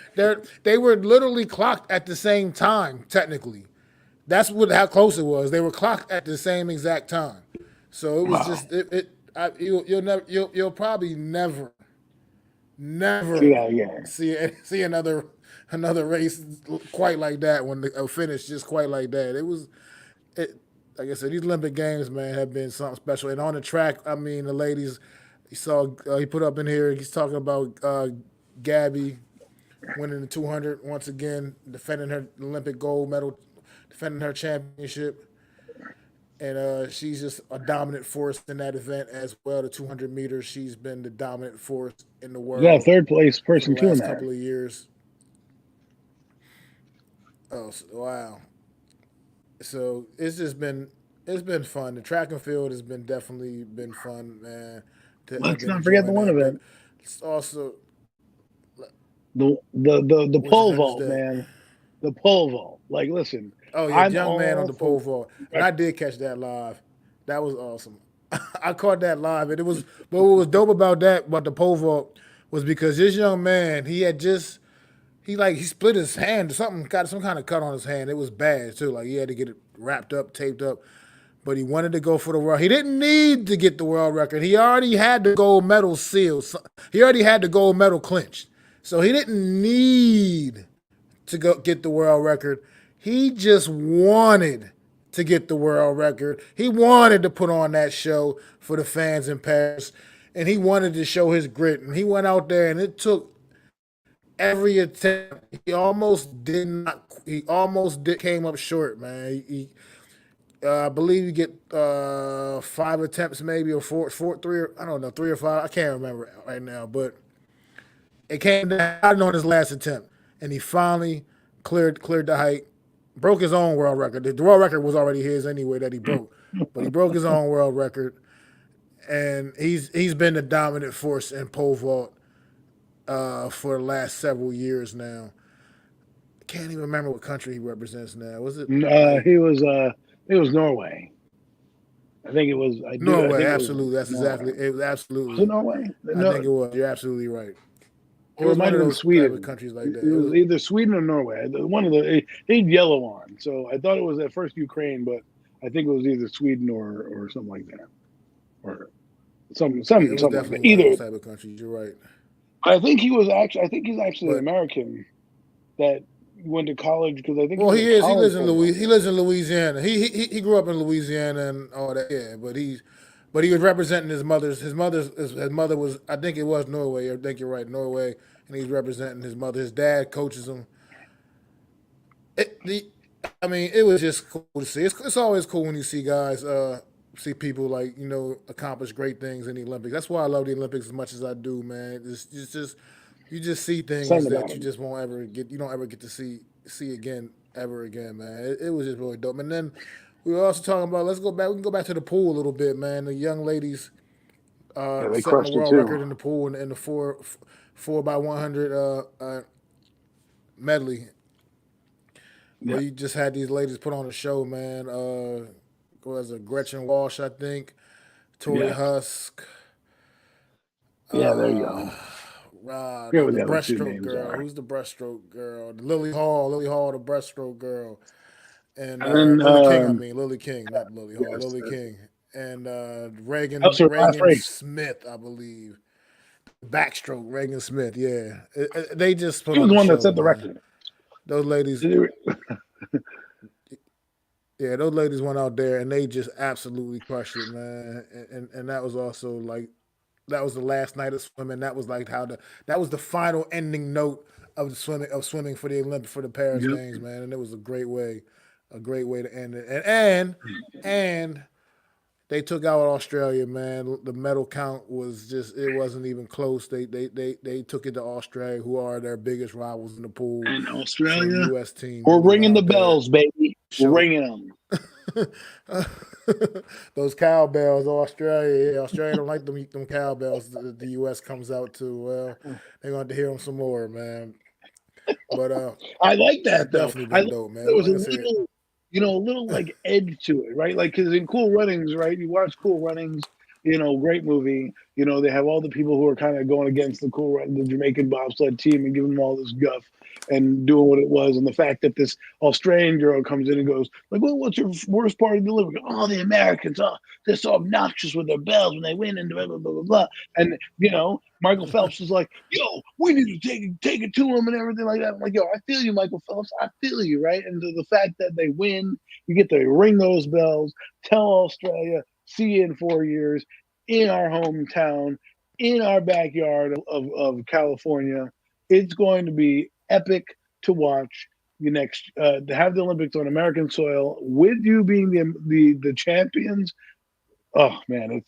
[SPEAKER 1] They were literally clocked at the same time. Technically, that's how close it was. They were clocked at the same exact time. So it was just you'll probably never see another race quite like that, when a finish just quite like that. It was. Like I said, these Olympic Games, man, have been something special. And on the track, the ladies, he put up in here, he's talking about Gabby winning the 200 once again, defending her Olympic gold medal, defending her championship. And she's just a dominant force in that event as well. The 200 meters, she's been the dominant force in the world.
[SPEAKER 2] Yeah, third place person
[SPEAKER 1] for the last
[SPEAKER 2] too in
[SPEAKER 1] couple of years. Oh, wow. So it's been fun. The track and field has definitely been fun, man.
[SPEAKER 2] Let's not forget the one event.
[SPEAKER 1] It's also
[SPEAKER 2] the pole vault, man. The pole vault. Like, listen.
[SPEAKER 1] Oh yeah, young man on the pole vault. And I did catch that live. That was awesome. I caught that live, and it was. But what was dope about that, about the pole vault, was because this young man, he split his hand, something got some kind of cut on his hand. It was bad too. Like he had to get it wrapped up, taped up. But he wanted to go for the world. He didn't need to get the world record. He already had the gold medal sealed. He already had the gold medal clinched. So he didn't need to go get the world record. He just wanted to get the world record. He wanted to put on that show for the fans in Paris, and he wanted to show his grit. And he went out there, and it took every attempt. He almost did not. He almost came up short, man. I believe you get 5 attempts, maybe, or four, three, or I don't know, 3 or 5. I can't remember right now, but it came down on his last attempt, and he finally cleared the height, broke his own world record. The world record was already his anyway that he broke, but he broke his own world record, and he's been the dominant force in pole vault for the last several years now. I can't even remember what country he represents now. Was it?
[SPEAKER 2] It was Norway. I think it was.
[SPEAKER 1] Norway, absolutely. That's exactly. It was absolutely.
[SPEAKER 2] Was it Norway?
[SPEAKER 1] I think it was. You're absolutely right. It
[SPEAKER 2] Or
[SPEAKER 1] was
[SPEAKER 2] it might
[SPEAKER 1] one of
[SPEAKER 2] have been
[SPEAKER 1] those
[SPEAKER 2] Sweden.
[SPEAKER 1] countries like that.
[SPEAKER 2] It was either Sweden or Norway. One of the they had yellow on, so I thought it was at first Ukraine, but I think it was either Sweden or something like that, or something like that. Either
[SPEAKER 1] type of countries. You're right.
[SPEAKER 2] I think he's actually an American that went to college because I think.
[SPEAKER 1] Well, he is. He lives in Louisiana. He grew up in Louisiana and all that. Yeah, but he was representing his mother's. His mother was. I think it was Norway. I think you're right, Norway, and he's representing his mother. His dad coaches him. It was just cool to see. It's always cool when you see guys, see people like accomplish great things in the Olympics. That's why I love the Olympics as much as I do, man. It's just you just see things that you just won't ever get. You don't ever get to see again ever again, man. It was just really dope. And then we were also talking about. Let's go back. We can go back to the pool a little bit, man. The young ladies setting the world record in the pool in the 4x100 medley.
[SPEAKER 2] Yeah.
[SPEAKER 1] Where you just had these ladies put on a show, man. Was it Gretchen Walsh, I think, Tori Husk.
[SPEAKER 2] Yeah, there you go.
[SPEAKER 1] The breaststroke girl. Who's the breaststroke girl? Lily Hall, the breaststroke girl. And Lily King, not Lily Hall, Lily King. And Reagan Smith, I believe. Backstroke, Reagan Smith, yeah. They just put
[SPEAKER 2] She was the one that set the record.
[SPEAKER 1] Those ladies. Yeah, those ladies went out there and they just absolutely crushed it, man. And that was also that was the last night of swimming. That was that was the final ending note of swimming for the Olympic for the Paris Games, man. And it was a great way to end it. And they took out Australia, man. The medal count was it wasn't even close. They took it to Australia, who are their biggest rivals in the pool.
[SPEAKER 2] And Australia,
[SPEAKER 1] U.S. team.
[SPEAKER 2] We're ringing the bells, baby. We're ringing them.
[SPEAKER 1] Those cowbells, Australia. Yeah, Australia don't like them cowbells. The U.S. comes out to. Well, they're going to hear them some more, man. But
[SPEAKER 2] I like that though.
[SPEAKER 1] Definitely dope, man.
[SPEAKER 2] There was a little like edge to it, right? Like because in Cool Runnings, right? You watch Cool Runnings, great movie. They have all the people who are kind of going against the Jamaican bobsled team and giving them all this guff and doing what it was. And the fact that this Australian girl comes in and goes like, "Well, what's your worst part of the delivery?" "Oh, the Americans, they're so obnoxious with their bells when they win and blah, blah, blah, blah, blah." And, Michael Phelps is like, "Yo, we need to take it to them and everything like that." I'm like, "Yo, I feel you, Michael Phelps. I feel you," right? And the fact that they win, you get to ring those bells, tell Australia, see you in 4 years, in our hometown, in our backyard of California. It's going to be epic to watch to have the Olympics on American soil with you being the champions. Oh man,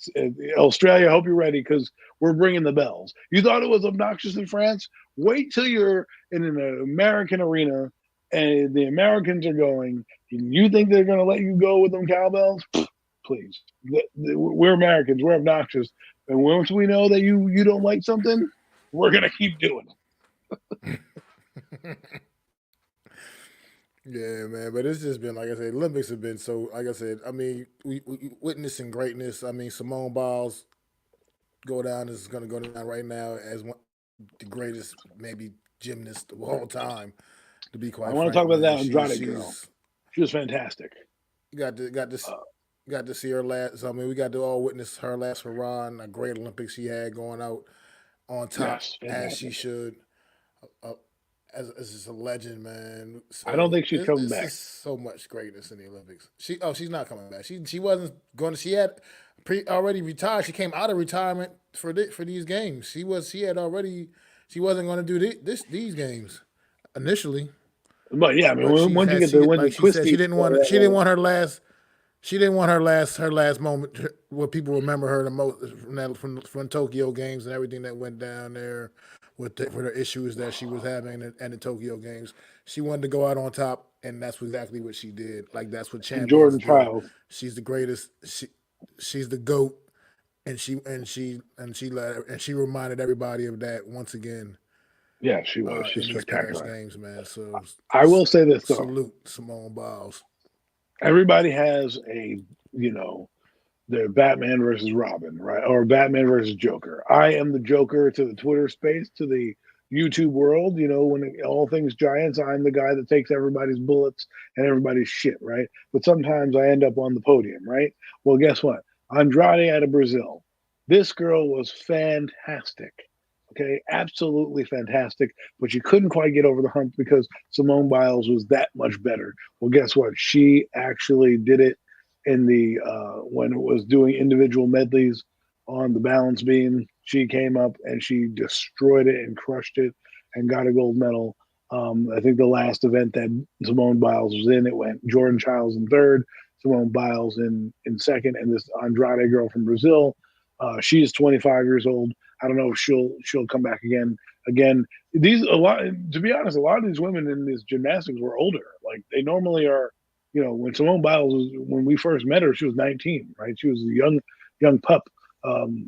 [SPEAKER 2] Australia. I hope you're ready because we're bringing the bells. You thought it was obnoxious in France? Wait till you're in an American arena and the Americans are going. And you think they're going to let you go with them cowbells? Please, we're Americans. We're obnoxious, and once we know that you don't like something, we're going to keep doing it.
[SPEAKER 1] Yeah, man, but it's just been like I said, Olympics have been so. Like I said, I mean, we witnessing greatness. I mean, Simone Biles go down is going to go down right now as one the greatest maybe gymnast of all time. To be
[SPEAKER 2] I
[SPEAKER 1] quite
[SPEAKER 2] want to talk
[SPEAKER 1] frank,
[SPEAKER 2] about that
[SPEAKER 1] man,
[SPEAKER 2] Andrade girl.
[SPEAKER 1] she's
[SPEAKER 2] She was fantastic.
[SPEAKER 1] got to
[SPEAKER 2] Uh,
[SPEAKER 1] got to see her last. I mean, we got to all witness her last hurrah and a great Olympics she had going out on top
[SPEAKER 2] yes,
[SPEAKER 1] as she
[SPEAKER 2] fantastic.
[SPEAKER 1] should. Uh, as just a legend, man.
[SPEAKER 2] I don't
[SPEAKER 1] So
[SPEAKER 2] think she's coming
[SPEAKER 1] it's
[SPEAKER 2] back.
[SPEAKER 1] just so much greatness in the Olympics. She's not coming back. She wasn't going to. She had already retired. She came out of retirement for these games. She had already. She wasn't going to do these games initially,
[SPEAKER 2] But yeah, I mean,
[SPEAKER 1] but
[SPEAKER 2] once you get the win the
[SPEAKER 1] like she said
[SPEAKER 2] twisty,
[SPEAKER 1] she didn't want her last. She didn't want her last moment where people remember her the most from Tokyo games and everything that went down there for the issues that she was having and the Tokyo games. She wanted to go out on top, and that's exactly what she did. Like that's what
[SPEAKER 2] and Jordan
[SPEAKER 1] champions do.
[SPEAKER 2] Child.
[SPEAKER 1] She's the greatest. She's the goat, and she reminded everybody of that once again
[SPEAKER 2] Yeah, she was. She's
[SPEAKER 1] in these Paris
[SPEAKER 2] spectacular.
[SPEAKER 1] games, man. So
[SPEAKER 2] I will say this though:
[SPEAKER 1] salute Simone Biles.
[SPEAKER 2] everybody has you know, their Batman versus Robin, right? Or Batman versus Joker. I am the Joker to the Twitter space, to the YouTube world. You know, when all things Giants, I'm the guy that takes everybody's bullets and everybody's shit, right? But sometimes I end up on the podium, right? Well, guess what? Andrade out of Brazil. This girl was fantastic. Okay, absolutely fantastic. But you couldn't quite get over the hump because Simone Biles was that much better. Well, guess what? She actually did it in the when it was doing individual medleys on the balance beam. She came up and she destroyed it and crushed it and got a gold medal. I think the last event that Simone Biles was in, it went Jordan Childs in third, Simone Biles in second, and this Andrade girl from Brazil. She is 25 years old. I don't know if she'll come back again. Again, these a lot. To be honest, a lot of these women in this gymnastics were older. Like they normally are. You know, when Simone Biles was when we first met her, she was 19, right? She was a young pup.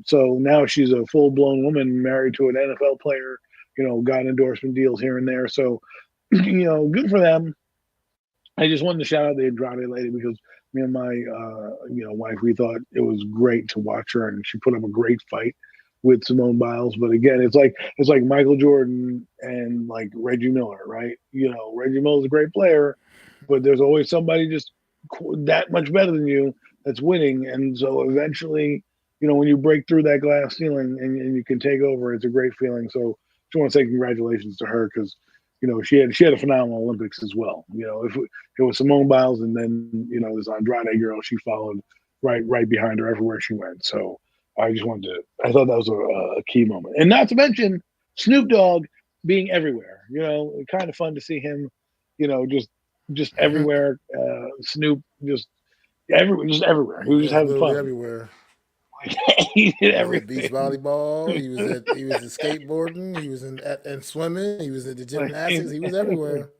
[SPEAKER 2] So now she's a full blown woman, married to an NFL player. You know, got endorsement deals here and there. So, you know, good for them. I just wanted to shout out the Andrade lady because me and my wife, we thought it was great to watch her, and she put up a great fight with Simone Biles. But again, it's like Michael Jordan and like Reggie Miller, right? You know, Reggie Miller's a great player, but there's always somebody just that much better than you that's winning, and so eventually, you know, when you break through that glass ceiling and you can take over, it's a great feeling. So, just want to say congratulations to her because you know she had a phenomenal Olympics as well. You know, if it was Simone Biles and then you know this Andrade girl, she followed right behind her everywhere she went. So I just wanted to. I thought that was a key moment, and not to mention Snoop Dogg being everywhere. You know, kind of fun to see him. You know, just everywhere. Snoop just everywhere. He was just
[SPEAKER 1] Yes,
[SPEAKER 2] having
[SPEAKER 1] literally
[SPEAKER 2] fun.
[SPEAKER 1] everywhere.
[SPEAKER 2] He did
[SPEAKER 1] He was at beach
[SPEAKER 2] everything.
[SPEAKER 1] volleyball. He was at skateboarding. He was in and swimming. He was at the
[SPEAKER 2] Like,
[SPEAKER 1] gymnastics. He was
[SPEAKER 2] I was
[SPEAKER 1] everywhere.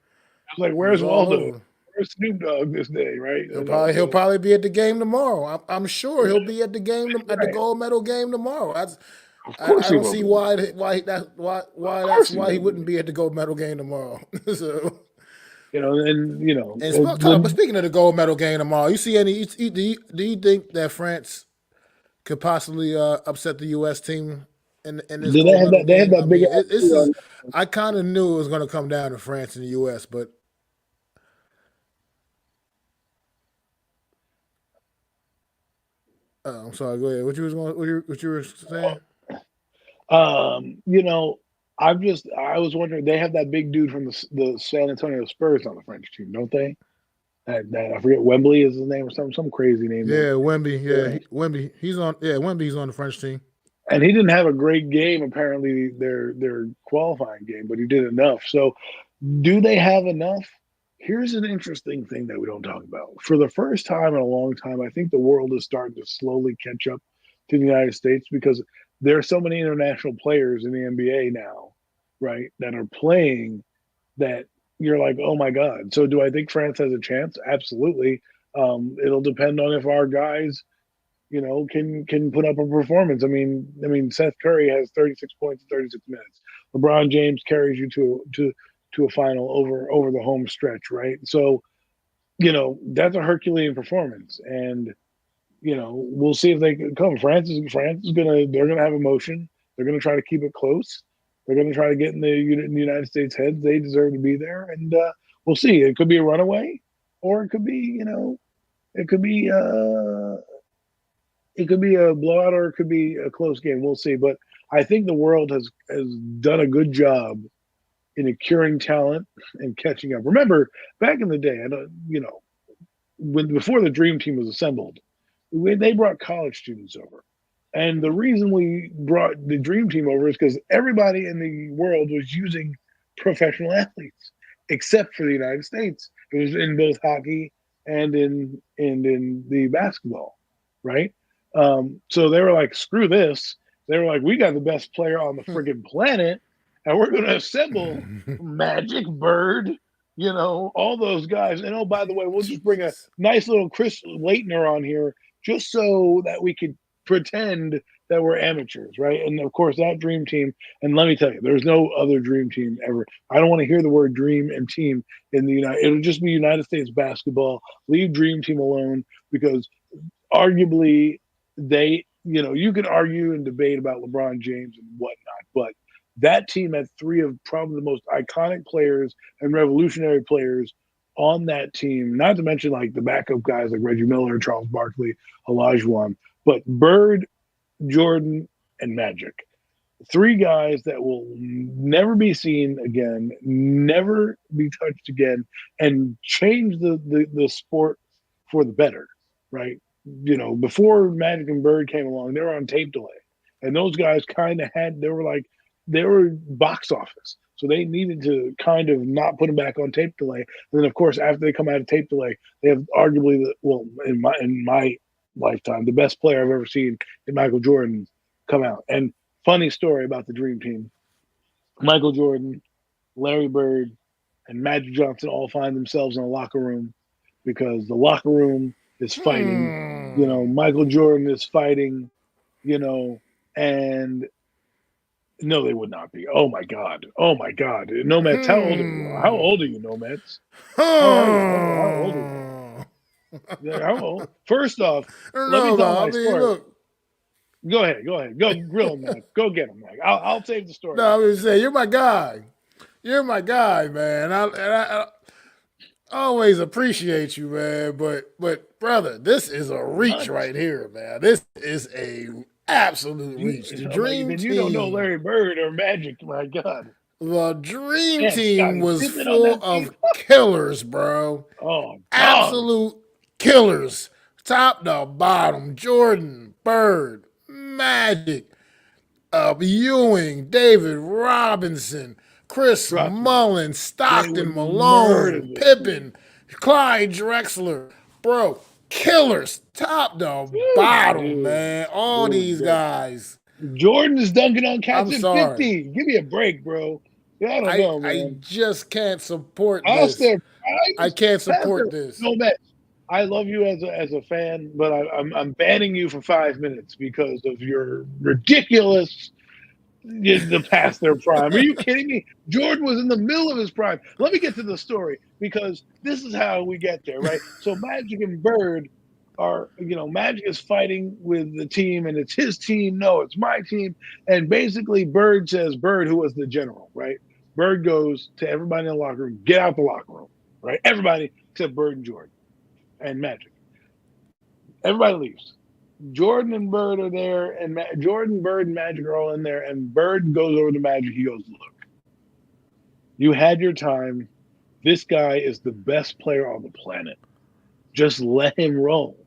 [SPEAKER 2] like,
[SPEAKER 1] He was
[SPEAKER 2] "Where's
[SPEAKER 1] all
[SPEAKER 2] Waldo?
[SPEAKER 1] over.
[SPEAKER 2] Where's Snoop Dogg this day?" Right? You know,
[SPEAKER 1] He'll
[SPEAKER 2] so
[SPEAKER 1] probably be at the game tomorrow. I'm sure he'll be at the game at the
[SPEAKER 2] right.
[SPEAKER 1] gold medal game tomorrow.
[SPEAKER 2] Of course
[SPEAKER 1] I
[SPEAKER 2] he
[SPEAKER 1] don't
[SPEAKER 2] will
[SPEAKER 1] see
[SPEAKER 2] be.
[SPEAKER 1] why
[SPEAKER 2] Of
[SPEAKER 1] that's
[SPEAKER 2] course he
[SPEAKER 1] why he
[SPEAKER 2] will be.
[SPEAKER 1] wouldn't be at the gold medal game tomorrow. So
[SPEAKER 2] You know, and you know,
[SPEAKER 1] and but speaking of the gold medal game tomorrow, you see any? Do you think that France could possibly upset the U.S. team in this
[SPEAKER 2] do they
[SPEAKER 1] gold
[SPEAKER 2] have
[SPEAKER 1] medal
[SPEAKER 2] that? They have
[SPEAKER 1] game? I
[SPEAKER 2] that big
[SPEAKER 1] mean,
[SPEAKER 2] ass
[SPEAKER 1] this
[SPEAKER 2] tree
[SPEAKER 1] is
[SPEAKER 2] on.
[SPEAKER 1] I kind of knew it was going to come down to France and the U.S., but I'm sorry. Go ahead. What you were saying?
[SPEAKER 2] You know, I was wondering. They have that big dude from the San Antonio Spurs on the French team, don't they? That I forget Wembley is his name or some crazy name that.
[SPEAKER 1] Yeah, Wemby. Yeah,
[SPEAKER 2] Yeah.
[SPEAKER 1] Wemby. He's on. Yeah, Wemby's on the French team.
[SPEAKER 2] And he didn't have a great game apparently their qualifying game, but he did enough. So do they have enough? Here's an interesting thing that we don't talk about. For the first time in a long time, I think the world is starting to slowly catch up to the United States because there are so many international players in the NBA now, right, that are playing that you're like, oh my God. So do I think France has a chance? Absolutely. It'll depend on if our guys can put up a performance. I mean, Seth Curry has 36 points in 36 minutes. LeBron James carries you to a final over the home stretch, right? So, that's a Herculean performance, and we'll see if they can come. They're gonna have emotion. They're gonna try to keep it close. They're gonna try to get in the United States heads. They deserve to be there, and we'll see. It could be a runaway, or it could be, it could be it could be a blowout, or it could be a close game. We'll see. But I think the world has done a good job in acquiring talent and catching up. Remember, back in the day, I know, when before the Dream Team was assembled, they brought college students over. And the reason we brought the Dream Team over is because everybody in the world was using professional athletes, except for the United States. It was in both hockey and in the basketball, right? So they were like, screw this. They were like, we got the best player on the friggin' planet, and we're going to assemble Magic, Bird, all those guys. And oh, by the way, we'll just bring a nice little Chris Leitner on here just so that we could pretend that we're amateurs, right? And of course, that Dream Team. And let me tell you, there's no other Dream Team ever. I don't want to hear the word dream and team in the United. It'll just be United States basketball. Leave Dream Team alone, because arguably you could argue and debate about LeBron James and whatnot, but that team had three of probably the most iconic players and revolutionary players on that team, not to mention like the backup guys like Reggie Miller, Charles Barkley, Olajuwon, but Bird, Jordan, and Magic. Three guys that will never be seen again, never be touched again, and change the sport for the better, right? Before Magic and Bird came along, they were on tape delay. And those guys they were box office. So they needed to kind of not put them back on tape delay. And then, of course, after they come out of tape delay, they have arguably, in my lifetime, the best player I've ever seen in Michael Jordan come out. And funny story about the Dream Team: Michael Jordan, Larry Bird, and Magic Johnson all find themselves in a locker room because the locker room is fighting. Michael Jordan is fighting, and no, they would not be. Oh my God. Nomets, how old are you? How old are you, Nomets? How are you? How old are you? Yeah, how old? First off, let me tell my story.
[SPEAKER 1] Look.
[SPEAKER 2] Go ahead. Go grill him, Mike. Go get him, Mike. I'll save the story.
[SPEAKER 1] No, I'm just saying, you're my guy. You're my guy, man. I always appreciate you, man. But brother, this is a reach right here, man. This is a absolute reach. The Dream Team.
[SPEAKER 2] You don't know Larry Bird or Magic, my God.
[SPEAKER 1] The Dream Team was full of killers, bro.
[SPEAKER 2] Oh,
[SPEAKER 1] absolute killers, top to bottom. Jordan, Bird, Magic, Ewing, David Robinson, Chris Mullin, Stockton, Malone, Pippen, Clyde Drexler, bro. Killers, top to bottom, man. All these guys.
[SPEAKER 2] Jordan is dunking on cats at 50. Give me a break, bro. I don't know, man.
[SPEAKER 1] I just can't support this. I can't support this.
[SPEAKER 2] No, man. I love you as a fan, but I'm banning you for 5 minutes because of your ridiculous the past their prime. Are you kidding me? Jordan was in the middle of his prime. Let me get to the story, because this is how we get there, right? So Magic and Bird are, Magic is fighting with the team, and it's his team. No, it's my team. And basically Bird says, Bird, who was the general, right? Bird goes to everybody in the locker room, get out the locker room, right? Everybody except Bird and Jordan and Magic. Everybody leaves. Jordan and Bird are there, and Jordan, Bird, and Magic are all in there, and Bird goes over to Magic. He goes, look, you had your time. This guy is the best player on the planet. Just let him roll.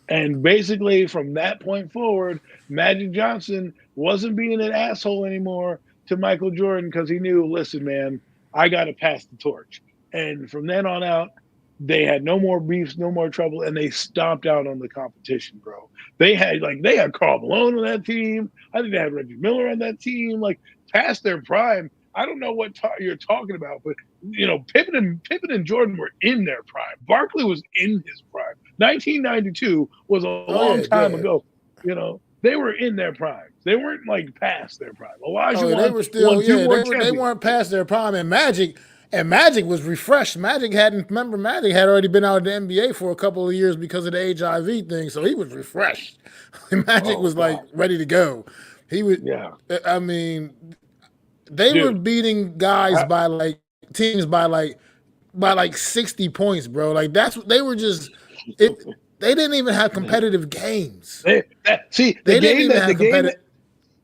[SPEAKER 2] And basically, from that point forward, Magic Johnson wasn't being an asshole anymore to Michael Jordan, because he knew, listen, man, I got to pass the torch. And from then on out, they had no more beefs, no more trouble, and they stomped out on the competition, bro. They had Karl Malone on that team. I think they had Reggie Miller on that team, past their prime. I don't know what you're talking about, but Pippen and Jordan were in their prime. Barkley was in his prime. 1992 was a long time ago. they were in their prime. They weren't like past their prime.
[SPEAKER 1] Oh, they
[SPEAKER 2] Olajuwon
[SPEAKER 1] were still,
[SPEAKER 2] won two
[SPEAKER 1] yeah,
[SPEAKER 2] more
[SPEAKER 1] they
[SPEAKER 2] championships.
[SPEAKER 1] weren't past their prime. And Magic was refreshed. Magic had already been out of the NBA for a couple of years because of the HIV thing, so he was refreshed. Magic was like ready to go. He was,
[SPEAKER 2] Yeah,
[SPEAKER 1] I mean, they were
[SPEAKER 2] dude.
[SPEAKER 1] beating guys by like teams by like 60 points, bro. Like that's what they were just it. They didn't even have competitive games.
[SPEAKER 2] The
[SPEAKER 1] They didn't
[SPEAKER 2] game
[SPEAKER 1] even
[SPEAKER 2] that
[SPEAKER 1] have competitive.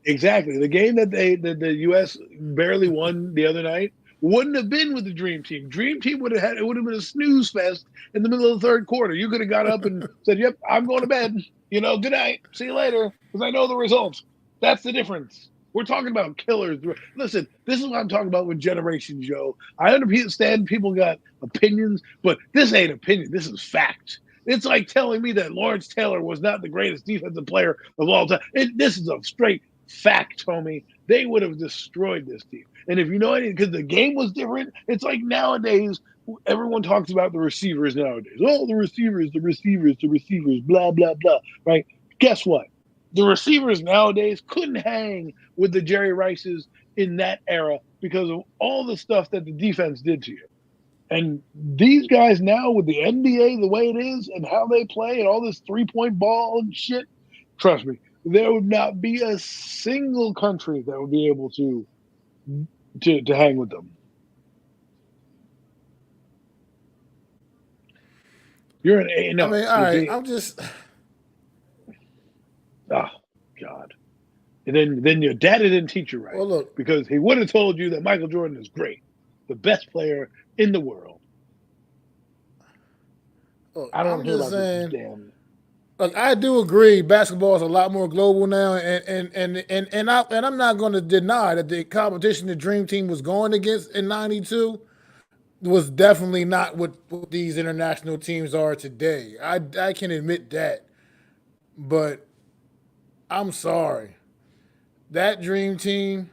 [SPEAKER 2] exactly the game that the U.S. barely won the other night wouldn't have been with the Dream Team. Dream Team would have been a snooze fest in the middle of the third quarter. You could have got up and said, "Yep, I'm going to bed. Good night. See you later," because I know the results. That's the difference. We're talking about killers. Listen, this is what I'm talking about with generations, Joe. I understand people got opinions, but this ain't opinion. This is fact. It's like telling me that Lawrence Taylor was not the greatest defensive player of all time. This is a straight fact, homie. They would have destroyed this team. And if you know anything, because the game was different, it's like nowadays, everyone talks about the receivers nowadays. Oh, the receivers, blah, blah, blah, right? Guess what? The receivers nowadays couldn't hang with the Jerry Rices in that era because of all the stuff that the defense did to you. And these guys now with the NBA the way it is and how they play and all this 3-point ball and shit, trust me, there would not be a single country that would be able to hang with them. You're an A. No,
[SPEAKER 1] I mean, all right. I'm just.
[SPEAKER 2] Oh God. And then your daddy didn't teach you right.
[SPEAKER 1] Well, look,
[SPEAKER 2] because he would have told you that Michael Jordan is great, the best player in the world.
[SPEAKER 1] look
[SPEAKER 2] I don't
[SPEAKER 1] I'm
[SPEAKER 2] hear
[SPEAKER 1] just
[SPEAKER 2] about
[SPEAKER 1] saying.
[SPEAKER 2] this damn.
[SPEAKER 1] Look, I do agree. Basketball is a lot more global now, and I'm not going to deny that the competition the Dream Team was going against in '92 was definitely not what these international teams are today. I can admit that, but I'm sorry. That Dream Team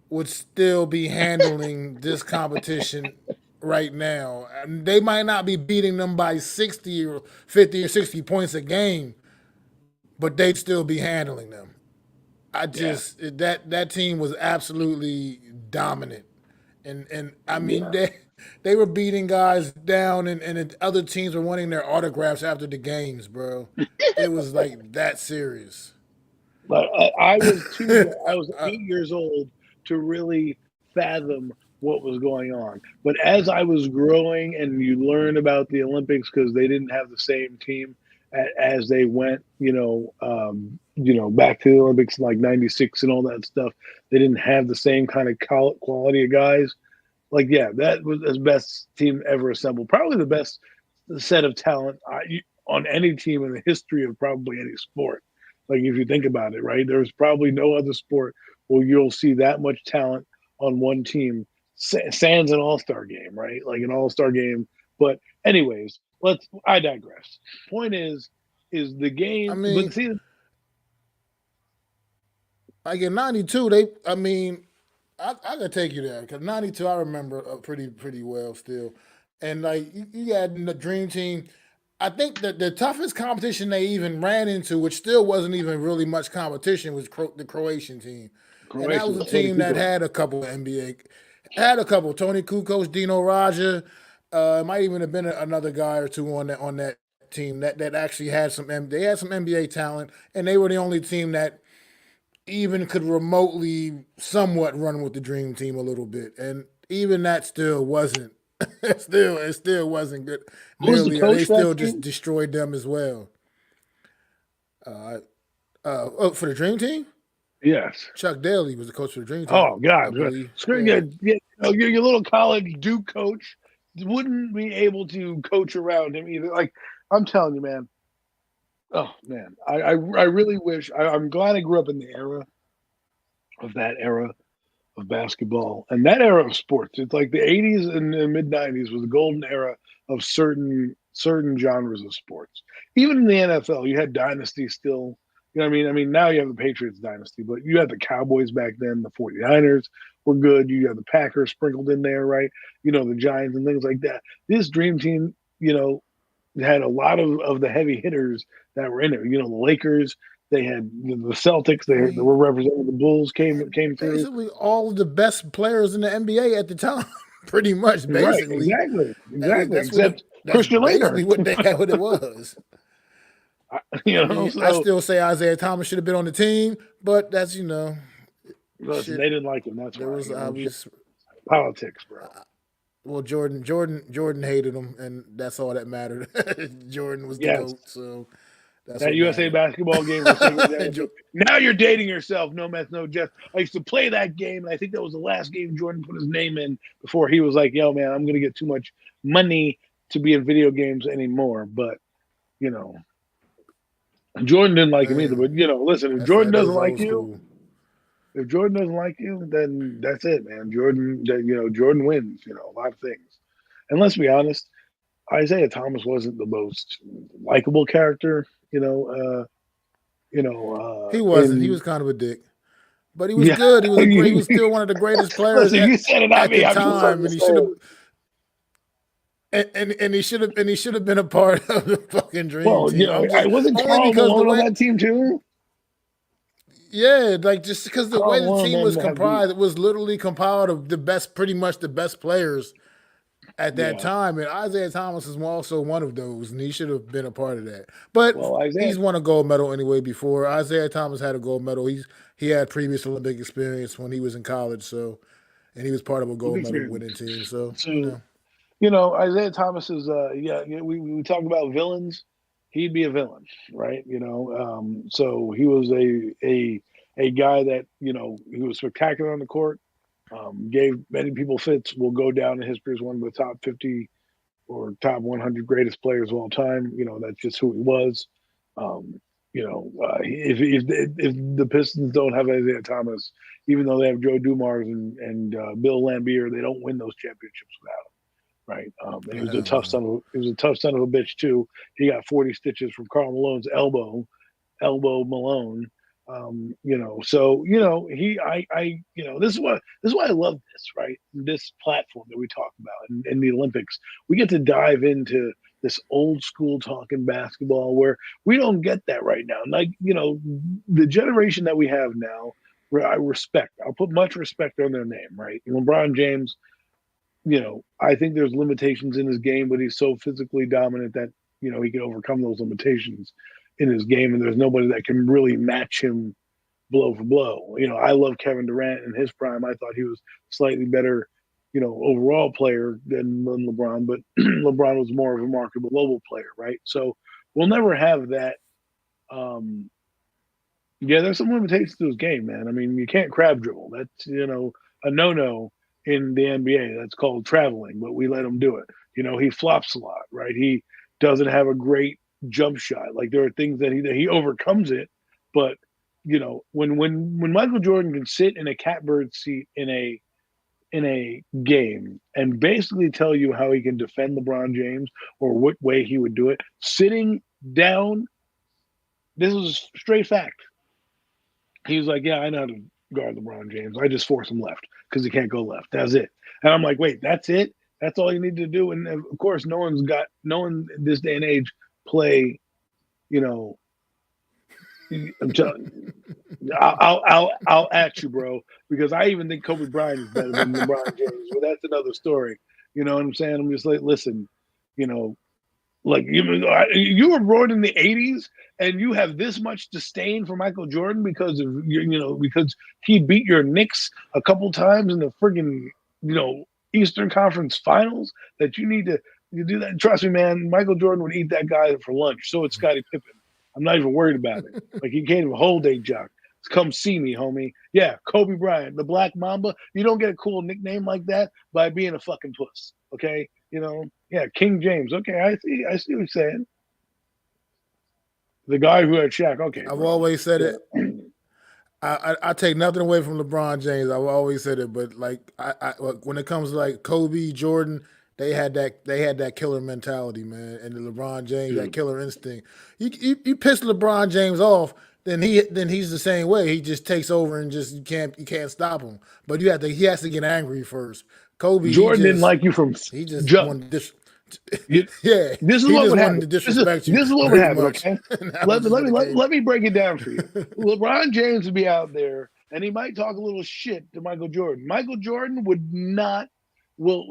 [SPEAKER 1] would still be handling this competition right now. And they might not be beating them by 60 or 50 or 60 points a game, but they'd still be handling them. That team was absolutely dominant. And I mean they were beating guys down and other teams were wanting their autographs after the games, bro. It was like that serious.
[SPEAKER 2] But I was 8 years old to really fathom what was going on. But as I was growing, and you learn about the Olympics because they didn't have the same team as they went, back to the Olympics in like '96 and all that stuff. They didn't have the same kind of quality of guys. Like, yeah, that was the best team ever assembled. Probably the best set of talent on any team in the history of probably any sport. Like, if you think about it, right? There's probably no other sport where you'll see that much talent on one team. Sans an all-star game, right? Like an all-star game. But anyways, I digress. Point is the game.
[SPEAKER 1] I mean,
[SPEAKER 2] but see,
[SPEAKER 1] like in '92, I could take you there because '92 I remember pretty well still, and like you had the Dream Team. I think that the toughest competition they even ran into, which still wasn't even really much competition, was the Croatian team, and that
[SPEAKER 2] Croatia
[SPEAKER 1] was a
[SPEAKER 2] was Tony
[SPEAKER 1] team that
[SPEAKER 2] Kukoc.
[SPEAKER 1] had a couple of NBA, had a couple Tony Kukoc, Dino Raja, it might even have been another guy or two on that team that actually had they had some NBA talent, and they were the only team that even could remotely somewhat run with the Dream Team a little bit, and even that still wasn't. It still wasn't good.
[SPEAKER 2] Who was the
[SPEAKER 1] Nearly,
[SPEAKER 2] coach
[SPEAKER 1] they
[SPEAKER 2] for that
[SPEAKER 1] still just
[SPEAKER 2] team?
[SPEAKER 1] destroyed them as well. For the Dream Team,
[SPEAKER 2] Yes.
[SPEAKER 1] Chuck Daly was the coach for the Dream Team,
[SPEAKER 2] Oh
[SPEAKER 1] I
[SPEAKER 2] God,
[SPEAKER 1] believe.
[SPEAKER 2] screw
[SPEAKER 1] Yeah.
[SPEAKER 2] your little college Duke coach wouldn't be able to coach around him either. Like, I'm telling you, man. Oh man, I really wish. I'm glad I grew up in the era of basketball and that era of sports. It's like the '80s and the mid '90s was the golden era of certain genres of sports. Even in the NFL, you had dynasty still. You know what I mean? I mean, now you have the Patriots dynasty, but you had the Cowboys back then. The 49ers were good. You had the Packers sprinkled in there, right? The Giants and things like that. This Dream Team, had a lot of the heavy hitters that were in it. The Lakers, They had the Celtics. They were representing the Bulls. Came through.
[SPEAKER 1] Basically, all of the best players in the NBA at the time, pretty much. Basically,
[SPEAKER 2] right? Exactly.
[SPEAKER 1] That's
[SPEAKER 2] Except
[SPEAKER 1] that's
[SPEAKER 2] Christian
[SPEAKER 1] basically
[SPEAKER 2] Laettner.
[SPEAKER 1] what it was.
[SPEAKER 2] So
[SPEAKER 1] I still say Isaiah Thomas should have been on the team, but that's
[SPEAKER 2] listen, they didn't like him. That's
[SPEAKER 1] there
[SPEAKER 2] why.
[SPEAKER 1] was obvious
[SPEAKER 2] Politics, bro.
[SPEAKER 1] Well, Jordan hated him, and that's all that mattered. Jordan was the GOAT, so that's
[SPEAKER 2] that USA basketball game. Now you're dating yourself. No mess, no Jeff. I used to play that game, and I think that was the last game Jordan put his name in before he was like, "Yo, man, I'm gonna get too much money to be in video games anymore." But Jordan didn't like him either. But listen, if Jordan doesn't like you. If Jordan doesn't like you, then that's it, man. Jordan wins, a lot of things. And let's be honest, Isaiah Thomas wasn't the most likable character,
[SPEAKER 1] he wasn't. He was kind of a dick, but he was good. He was he was still one of the greatest players.
[SPEAKER 2] Listen, you said it at the
[SPEAKER 1] time, and he should have. And he should have been a part of the fucking dream team.
[SPEAKER 2] I wasn't Karl Malone on that team too.
[SPEAKER 1] Yeah, like just because the way the team was comprised, it was literally compiled of pretty much the best players at that time. And Isaiah Thomas is also one of those, and he should have been a part of that. But he's won a gold medal anyway before. Isaiah Thomas had a gold medal. He had previous Olympic experience when he was in college, and he was part of a gold medal winning team. So
[SPEAKER 2] Isaiah Thomas is we talk about villains. He'd be a villain, right? So he was a guy that he was spectacular on the court, gave many people fits. Will go down in history as one of the top 50 or top 100 greatest players of all time. That's just who he was. If the Pistons don't have Isaiah Thomas, even though they have Joe Dumars and Bill Laimbeer, they don't win those championships without him. Right. He was a tough son of a bitch too. He got 40 stitches from Karl Malone's elbow Malone. So this is why I love this, right? This platform that we talk about in the Olympics. We get to dive into this old school talking basketball where we don't get that right now. Like, the generation that we have now, I respect. I'll put much respect on their name, right? LeBron James. I think there's limitations in his game, but he's so physically dominant that, he can overcome those limitations in his game. And there's nobody that can really match him blow for blow. I love Kevin Durant in his prime. I thought he was slightly better, overall player than LeBron, but LeBron was more of a marketable global player, right? So we'll never have that. There's some limitations to his game, man. I mean, you can't crab dribble. That's, a no-no. In the NBA, that's called traveling, but we let him do it. He flops a lot, right? He doesn't have a great jump shot. Like there are things that he overcomes it, but when Michael Jordan can sit in a catbird seat in a game and basically tell you how he can defend LeBron James or what way he would do it, sitting down, this is straight fact. He was like, "Yeah, I know how to guard LeBron James. I just force him left because he can't go left. That's it." And I'm like, wait, that's it? That's all you need to do? And of course, no one this day and age play, I'm telling you, I'll at you, bro, because I even think Kobe Bryant is better than LeBron James. But that's another story. You know what I'm saying? I'm just like, listen, like you were born in the 80s and you have this much disdain for Michael Jordan because of because he beat your Knicks a couple times in the friggin' Eastern Conference Finals that you do that. Trust me, man, Michael Jordan would eat that guy for lunch. So would Scottie Pippen. I'm not even worried about it. Like he can't even hold a jock. Come see me, homie. Yeah, Kobe Bryant, the Black Mamba. You don't get a cool nickname like that by being a fucking puss. Okay, yeah, King James. Okay, I see what you're saying. The guy who had Shaq. Okay,
[SPEAKER 1] I've always said it. I take nothing away from LeBron James. I've always said it, but like when it comes to like Kobe, Jordan, they had that killer mentality, man, and the LeBron James, that killer instinct. You piss LeBron James off, then he's the same way. He just takes over and just you can't stop him. But he has to get angry first. Kobe,
[SPEAKER 2] Jordan didn't like you from
[SPEAKER 1] he just
[SPEAKER 2] jump.
[SPEAKER 1] wanted this. Yeah,
[SPEAKER 2] This is
[SPEAKER 1] he
[SPEAKER 2] what
[SPEAKER 1] just
[SPEAKER 2] would
[SPEAKER 1] wanted
[SPEAKER 2] happen.
[SPEAKER 1] to disrespect you
[SPEAKER 2] This is what would
[SPEAKER 1] pretty
[SPEAKER 2] happen.
[SPEAKER 1] much.
[SPEAKER 2] Okay,
[SPEAKER 1] And that was just what it came.
[SPEAKER 2] let me break it down for you. LeBron James would be out there, and he might talk a little shit to Michael Jordan. Michael Jordan would not.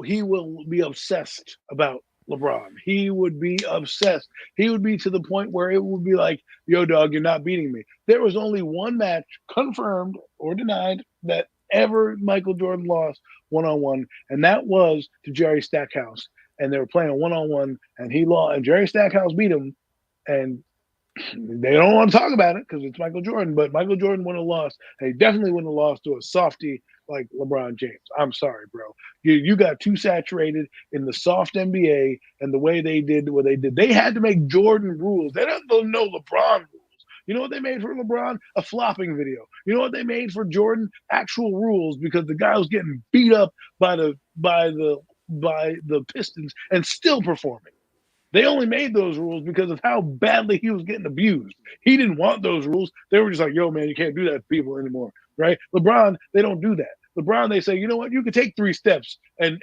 [SPEAKER 2] He will be obsessed about LeBron. He would be obsessed. He would be to the point where it would be like, "Yo, dog, you're not beating me." There was only one match confirmed or denied that ever Michael Jordan lost one-on-one, and that was to Jerry Stackhouse. And they were playing one-on-one, and he lost, and Jerry Stackhouse beat him, and they don't want to talk about it because it's Michael Jordan, but Michael Jordan wouldn't have lost. And he definitely wouldn't have lost to a softie like LeBron James. I'm sorry, bro. You got too saturated in the soft NBA and the way they did what they did. They had to make Jordan rules. They don't know LeBron rules. You know what they made for LeBron? A flopping video. You know what they made for Jordan? Actual rules, because the guy was getting beat up by the Pistons and still performing. They only made those rules because of how badly he was getting abused. He didn't want those rules. They were just like, yo, man, you can't do that to people anymore, right? LeBron, they don't do that. LeBron, they say, you know what? You can take 3 steps and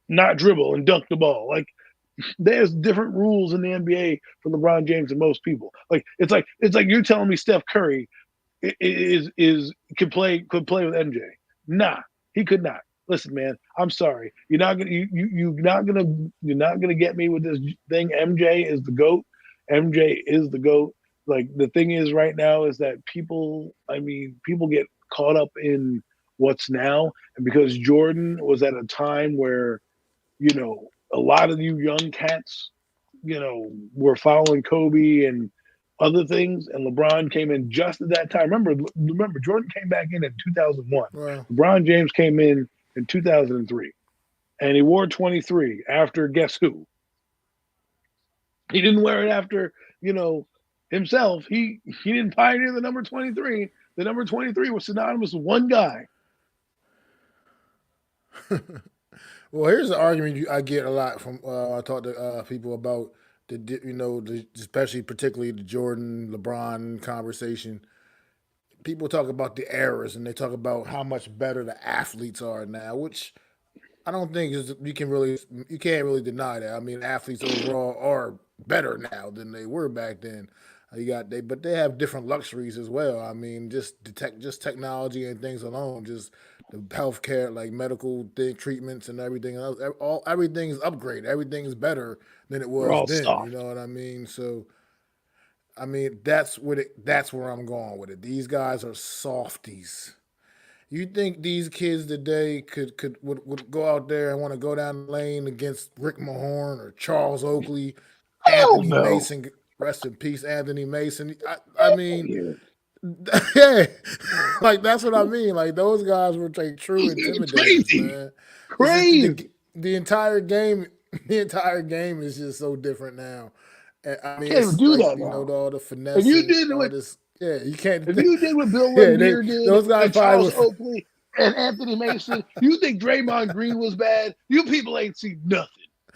[SPEAKER 2] not dribble and dunk the ball. Like, there's different rules in the NBA for LeBron James than most people. Like, it's like you're telling me Steph Curry could play with MJ. Nah, he could not. Listen, man, I'm sorry. You're not gonna get me with this thing. MJ is the GOAT. MJ is the GOAT. Like, the thing is right now is that people get caught up in what's now. And because Jordan was at a time where, a lot of you young cats, were following Kobe and other things, and LeBron came in just at that time. Remember, Jordan came back in 2001.
[SPEAKER 1] Wow.
[SPEAKER 2] LeBron James came in 2003, and he wore 23 after guess who? He didn't wear it after, himself. He didn't pioneer the number 23. The number 23 was synonymous with one guy.
[SPEAKER 1] Well, here's an argument I get a lot from I talk to people about especially particularly the Jordan LeBron conversation. People talk about the eras and they talk about how much better the athletes are now, which I don't think you can't really deny that. I mean, athletes overall are better now than they were back then. But they have different luxuries as well. I mean, just technology and things alone, just the healthcare, like medical treatments and everything else. Everything's upgraded. Everything is better than it
[SPEAKER 2] We're
[SPEAKER 1] was
[SPEAKER 2] all
[SPEAKER 1] then. You
[SPEAKER 2] soft.
[SPEAKER 1] know what I mean? So, I mean, that's where I'm going with it. These guys are softies. You think these kids today would go out there and want to go down the lane against Rick Mahorn or Charles Oakley,
[SPEAKER 2] Hell
[SPEAKER 1] Anthony
[SPEAKER 2] no.
[SPEAKER 1] Mason? Rest in peace, Anthony Mason. I mean,
[SPEAKER 2] Yeah.
[SPEAKER 1] yeah, like that's what I mean. Like those guys were like true intimidators,
[SPEAKER 2] Crazy.
[SPEAKER 1] man. It's just
[SPEAKER 2] Crazy.
[SPEAKER 1] the entire game. The entire game is just so different now. And, I mean,
[SPEAKER 2] Can't even
[SPEAKER 1] it's
[SPEAKER 2] do
[SPEAKER 1] like
[SPEAKER 2] that now.
[SPEAKER 1] all the
[SPEAKER 2] If you
[SPEAKER 1] finessing,
[SPEAKER 2] did
[SPEAKER 1] all
[SPEAKER 2] what
[SPEAKER 1] this. Yeah, you can't.
[SPEAKER 2] if you did what Bill
[SPEAKER 1] Yeah,
[SPEAKER 2] Laimbeer did
[SPEAKER 1] those guys
[SPEAKER 2] and
[SPEAKER 1] probably
[SPEAKER 2] Charles
[SPEAKER 1] would.
[SPEAKER 2] Oakley and Anthony Mason, you think Draymond Green was bad? You people ain't seen nothing.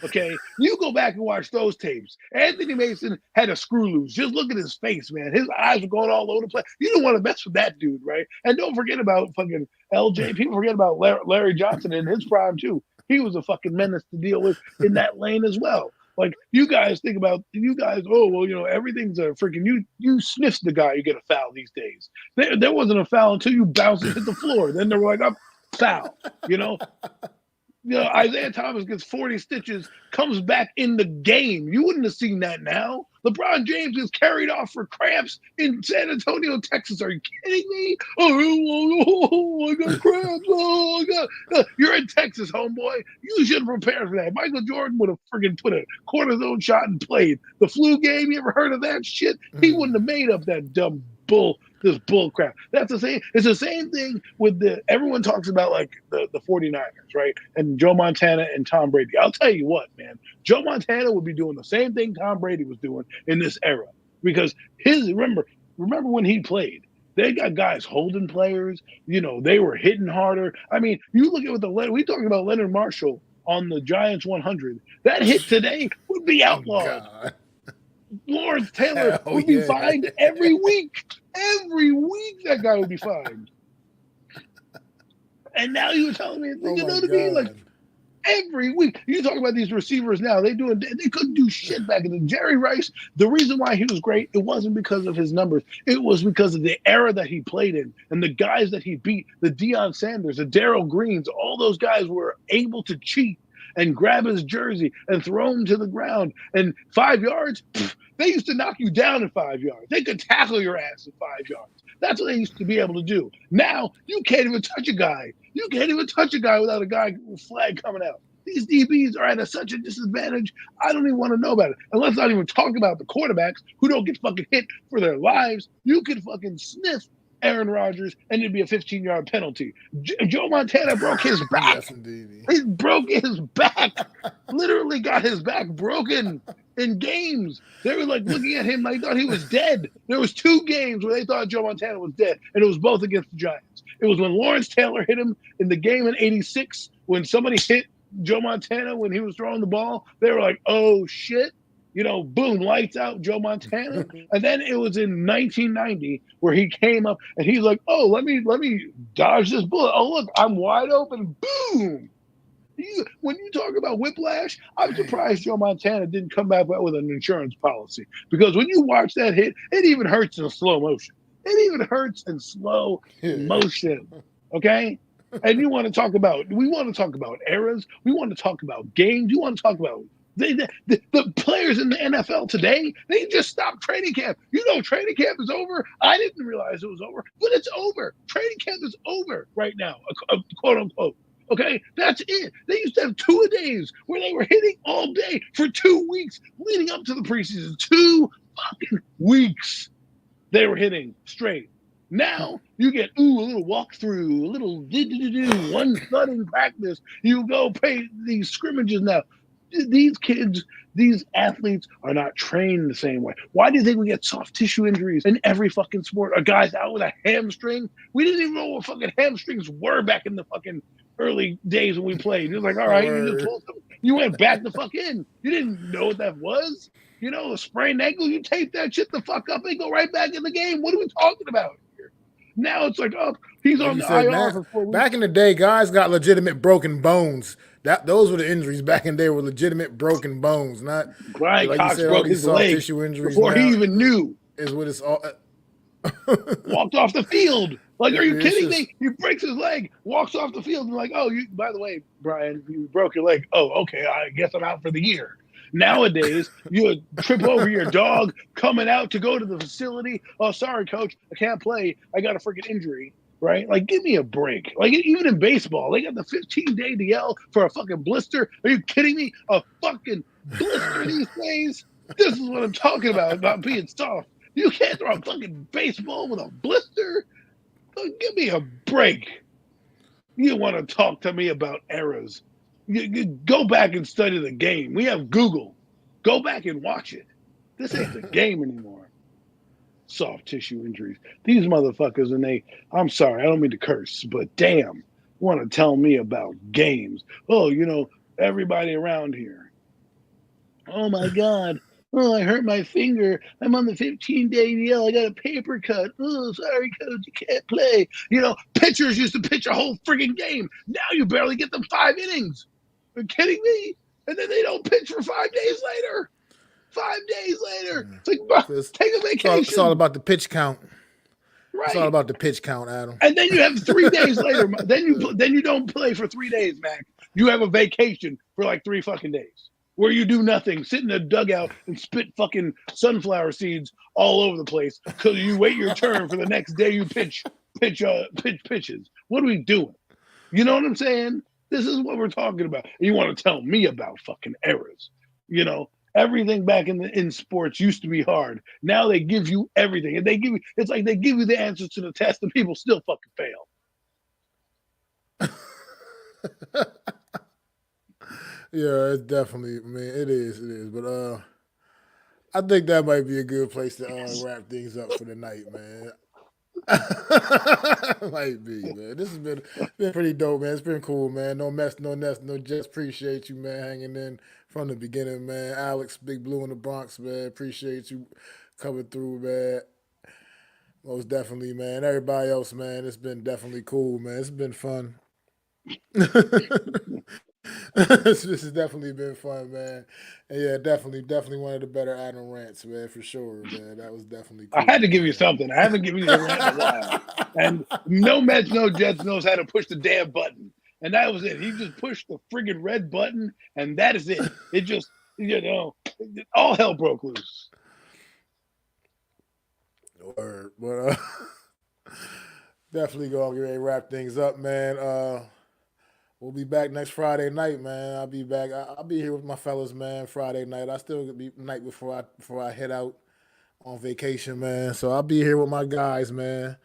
[SPEAKER 2] Okay, you go back and watch those tapes. Anthony Mason had a screw loose. Just look at his face, man. His eyes were going all over the place. You don't want to mess with that dude, right? And don't forget about fucking LJ. People forget about Larry Johnson in his prime too. He was a fucking menace to deal with in that lane as well. Like, you guys think about, oh, well, everything's a freaking, you sniff the guy, you get a foul these days. There wasn't a foul until you bounce and hit the floor. Then they were like, foul, Isaiah Thomas gets 40 stitches, comes back in the game. You wouldn't have seen that now. LeBron James is carried off for cramps in San Antonio, Texas. Are you kidding me? Oh, I got cramps. Oh, I got. You're in Texas, homeboy. You should have prepared for that. Michael Jordan would have friggin' put a cortisone shot and played. The flu game, you ever heard of that shit? He wouldn't have made up that dumb this bull crap. That's the same. It's the same thing with everyone talks about like the 49ers, right? And Joe Montana and Tom Brady. I'll tell you what, man. Joe Montana would be doing the same thing Tom Brady was doing in this era. Because remember when he played, they got guys holding players, they were hitting harder. I mean, you look at we talking about Leonard Marshall on the Giants 100. That hit today would be
[SPEAKER 1] Oh
[SPEAKER 2] outlawed.
[SPEAKER 1] God.
[SPEAKER 2] Lawrence Taylor
[SPEAKER 1] Hell
[SPEAKER 2] would be
[SPEAKER 1] yeah.
[SPEAKER 2] fined every week. Every week that guy would be fined. And now you're telling me,
[SPEAKER 1] Oh
[SPEAKER 2] you know
[SPEAKER 1] my
[SPEAKER 2] what I mean? Like,
[SPEAKER 1] God.
[SPEAKER 2] every week. You talk about these receivers now. They couldn't do shit back in the Jerry Rice. The reason why he was great, it wasn't because of his numbers. It was because of the era that he played in and the guys that he beat, the Deion Sanders, the Darrell Greens, all those guys were able to cheat and grab his jersey and throw him to the ground. And 5 yards, they used to knock you down in 5 yards. They could tackle your ass in 5 yards. That's what they used to be able to do. Now, you can't even touch a guy. You can't even touch a guy without a guy flag coming out. These DBs are at such a disadvantage. I don't even want to know about it. And let's not even talk about the quarterbacks who don't get fucking hit for their lives. You could fucking sniff Aaron Rodgers and it'd be a 15-yard penalty. Joe Montana broke his back.
[SPEAKER 1] Yes, indeed.
[SPEAKER 2] He broke his back. Literally got his back broken in games. They were like looking at him like they thought he was dead. There was 2 games where they thought Joe Montana was dead, and it was both against the Giants. It was when Lawrence Taylor hit him in the game in '86, when somebody hit Joe Montana when he was throwing the ball. They were like, oh shit. Boom, lights out, Joe Montana. And then it was in 1990 where he came up and he's like, oh, let me dodge this bullet. Oh, look, I'm wide open. Boom. When you talk about whiplash, I'm surprised Joe Montana didn't come back with an insurance policy. Because when you watch that hit, it even hurts in slow motion. It even hurts in slow motion. Okay? And we want to talk about eras. We want to talk about games. You want to talk about the players in the NFL today, they just stopped training camp. Training camp is over. I didn't realize it was over, but it's over. Training camp is over right now, quote unquote. Okay, that's it. They used to have 2-a-days where they were hitting all day for 2 weeks leading up to the preseason. 2 fucking weeks they were hitting straight. Now you get a little walkthrough, a little one thudding practice. You go pay these scrimmages now. These kids, these athletes are not trained the same way. Why do you think we get soft tissue injuries in every fucking sport? A guy's out with a hamstring. We didn't even know what fucking hamstrings were back in the fucking early days when we played. It was like, all right, you went back the fuck in. You didn't know what that was. A sprained ankle, you tape that shit the fuck up and go right back in the game. What are we talking about here? Now it's like, oh, he's on the IR for 4 weeks.
[SPEAKER 1] Back in the day, guys got legitimate broken bones. Those were the injuries back in the day, were legitimate broken bones, not
[SPEAKER 2] Brian
[SPEAKER 1] like
[SPEAKER 2] Cox
[SPEAKER 1] you said,
[SPEAKER 2] broke
[SPEAKER 1] all these
[SPEAKER 2] his
[SPEAKER 1] soft
[SPEAKER 2] leg
[SPEAKER 1] tissue injuries
[SPEAKER 2] before
[SPEAKER 1] now
[SPEAKER 2] he even knew.
[SPEAKER 1] Is what it's all.
[SPEAKER 2] Walked off the field. Like, are you kidding me? He breaks his leg, walks off the field, and like, oh, by the way, Brian, you broke your leg. Oh, okay, I guess I'm out for the year. Nowadays, you trip over your dog coming out to go to the facility. Oh, sorry, coach, I can't play. I got a freaking injury. Right? Like, give me a break. Like, even in baseball, they got the 15-day DL for a fucking blister. Are you kidding me? A fucking blister these days? This is what I'm talking about being soft. You can't throw a fucking baseball with a blister? Give me a break. You want to talk to me about eras. You go back and study the game. We have Google. Go back and watch it. This ain't the game anymore. Soft tissue injuries. These motherfuckers, I'm sorry, I don't mean to curse, but damn, want to tell me about games. Oh, everybody around here. Oh my God. Oh, I hurt my finger. I'm on the 15-day DL. I got a paper cut. Oh, sorry, coach, you can't play. Pitchers used to pitch a whole friggin' game. Now you barely get them 5 innings. Are you kidding me? And then they don't pitch for 5 days later. 5 days later. It's like, bro, take a vacation.
[SPEAKER 1] It's all about the pitch count.
[SPEAKER 2] Right.
[SPEAKER 1] It's all about the pitch count, Adam.
[SPEAKER 2] And then you have 3 days later. Then you don't play for 3 days, Mac. You have a vacation for like 3 fucking days where you do nothing, sit in a dugout and spit fucking sunflower seeds all over the place because you wait your turn for the next day you pitch pitches. What are we doing? You know what I'm saying? This is what we're talking about. And you want to tell me about fucking eras. Everything back in sports used to be hard. Now they give you everything. And it's like they give you the answers to the test and people still fucking fail.
[SPEAKER 1] Yeah, it's definitely, man, it is. But I think that might be a good place to wrap things up for the night, man. Might be, man. This has been pretty dope, man. It's been cool, man. No mess, no nest, no just. Appreciate you, man, hanging in from the beginning, man. Alex, Big Blue in the Bronx, man. Appreciate you coming through, man. Most definitely, man. Everybody else, man. It's been definitely cool, man. It's been fun. This has definitely been fun, man. And yeah, definitely one of the better Adam rants, man, for sure, man. That was definitely
[SPEAKER 2] I
[SPEAKER 1] cool,
[SPEAKER 2] had to give you
[SPEAKER 1] man.
[SPEAKER 2] something. I haven't given you a rant in a while. And no Mets, no Jets knows how to push the damn button. And that was it. He just pushed the friggin' red button, and that is it. It just, all hell broke loose.
[SPEAKER 1] Word. But definitely gonna get ready to wrap things up, man. We'll be back next Friday night, man. I'll be back. I'll be here with my fellas, man. Friday night. I still be night before I head out on vacation, man. So I'll be here with my guys, man.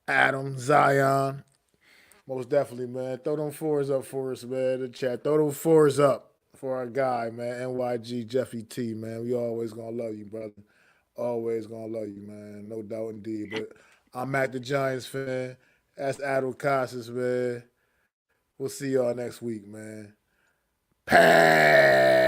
[SPEAKER 1] Adam, Zion, most definitely, man. Throw them fours up for us, man. The chat. Throw them fours up for our guy, man. NYG Jeffy T, man. We always gonna love you, brother. Always gonna love you, man. No doubt indeed. But I'm Mac the Giants fan. That's Adam Costas, man. We'll see y'all next week, man. Pass.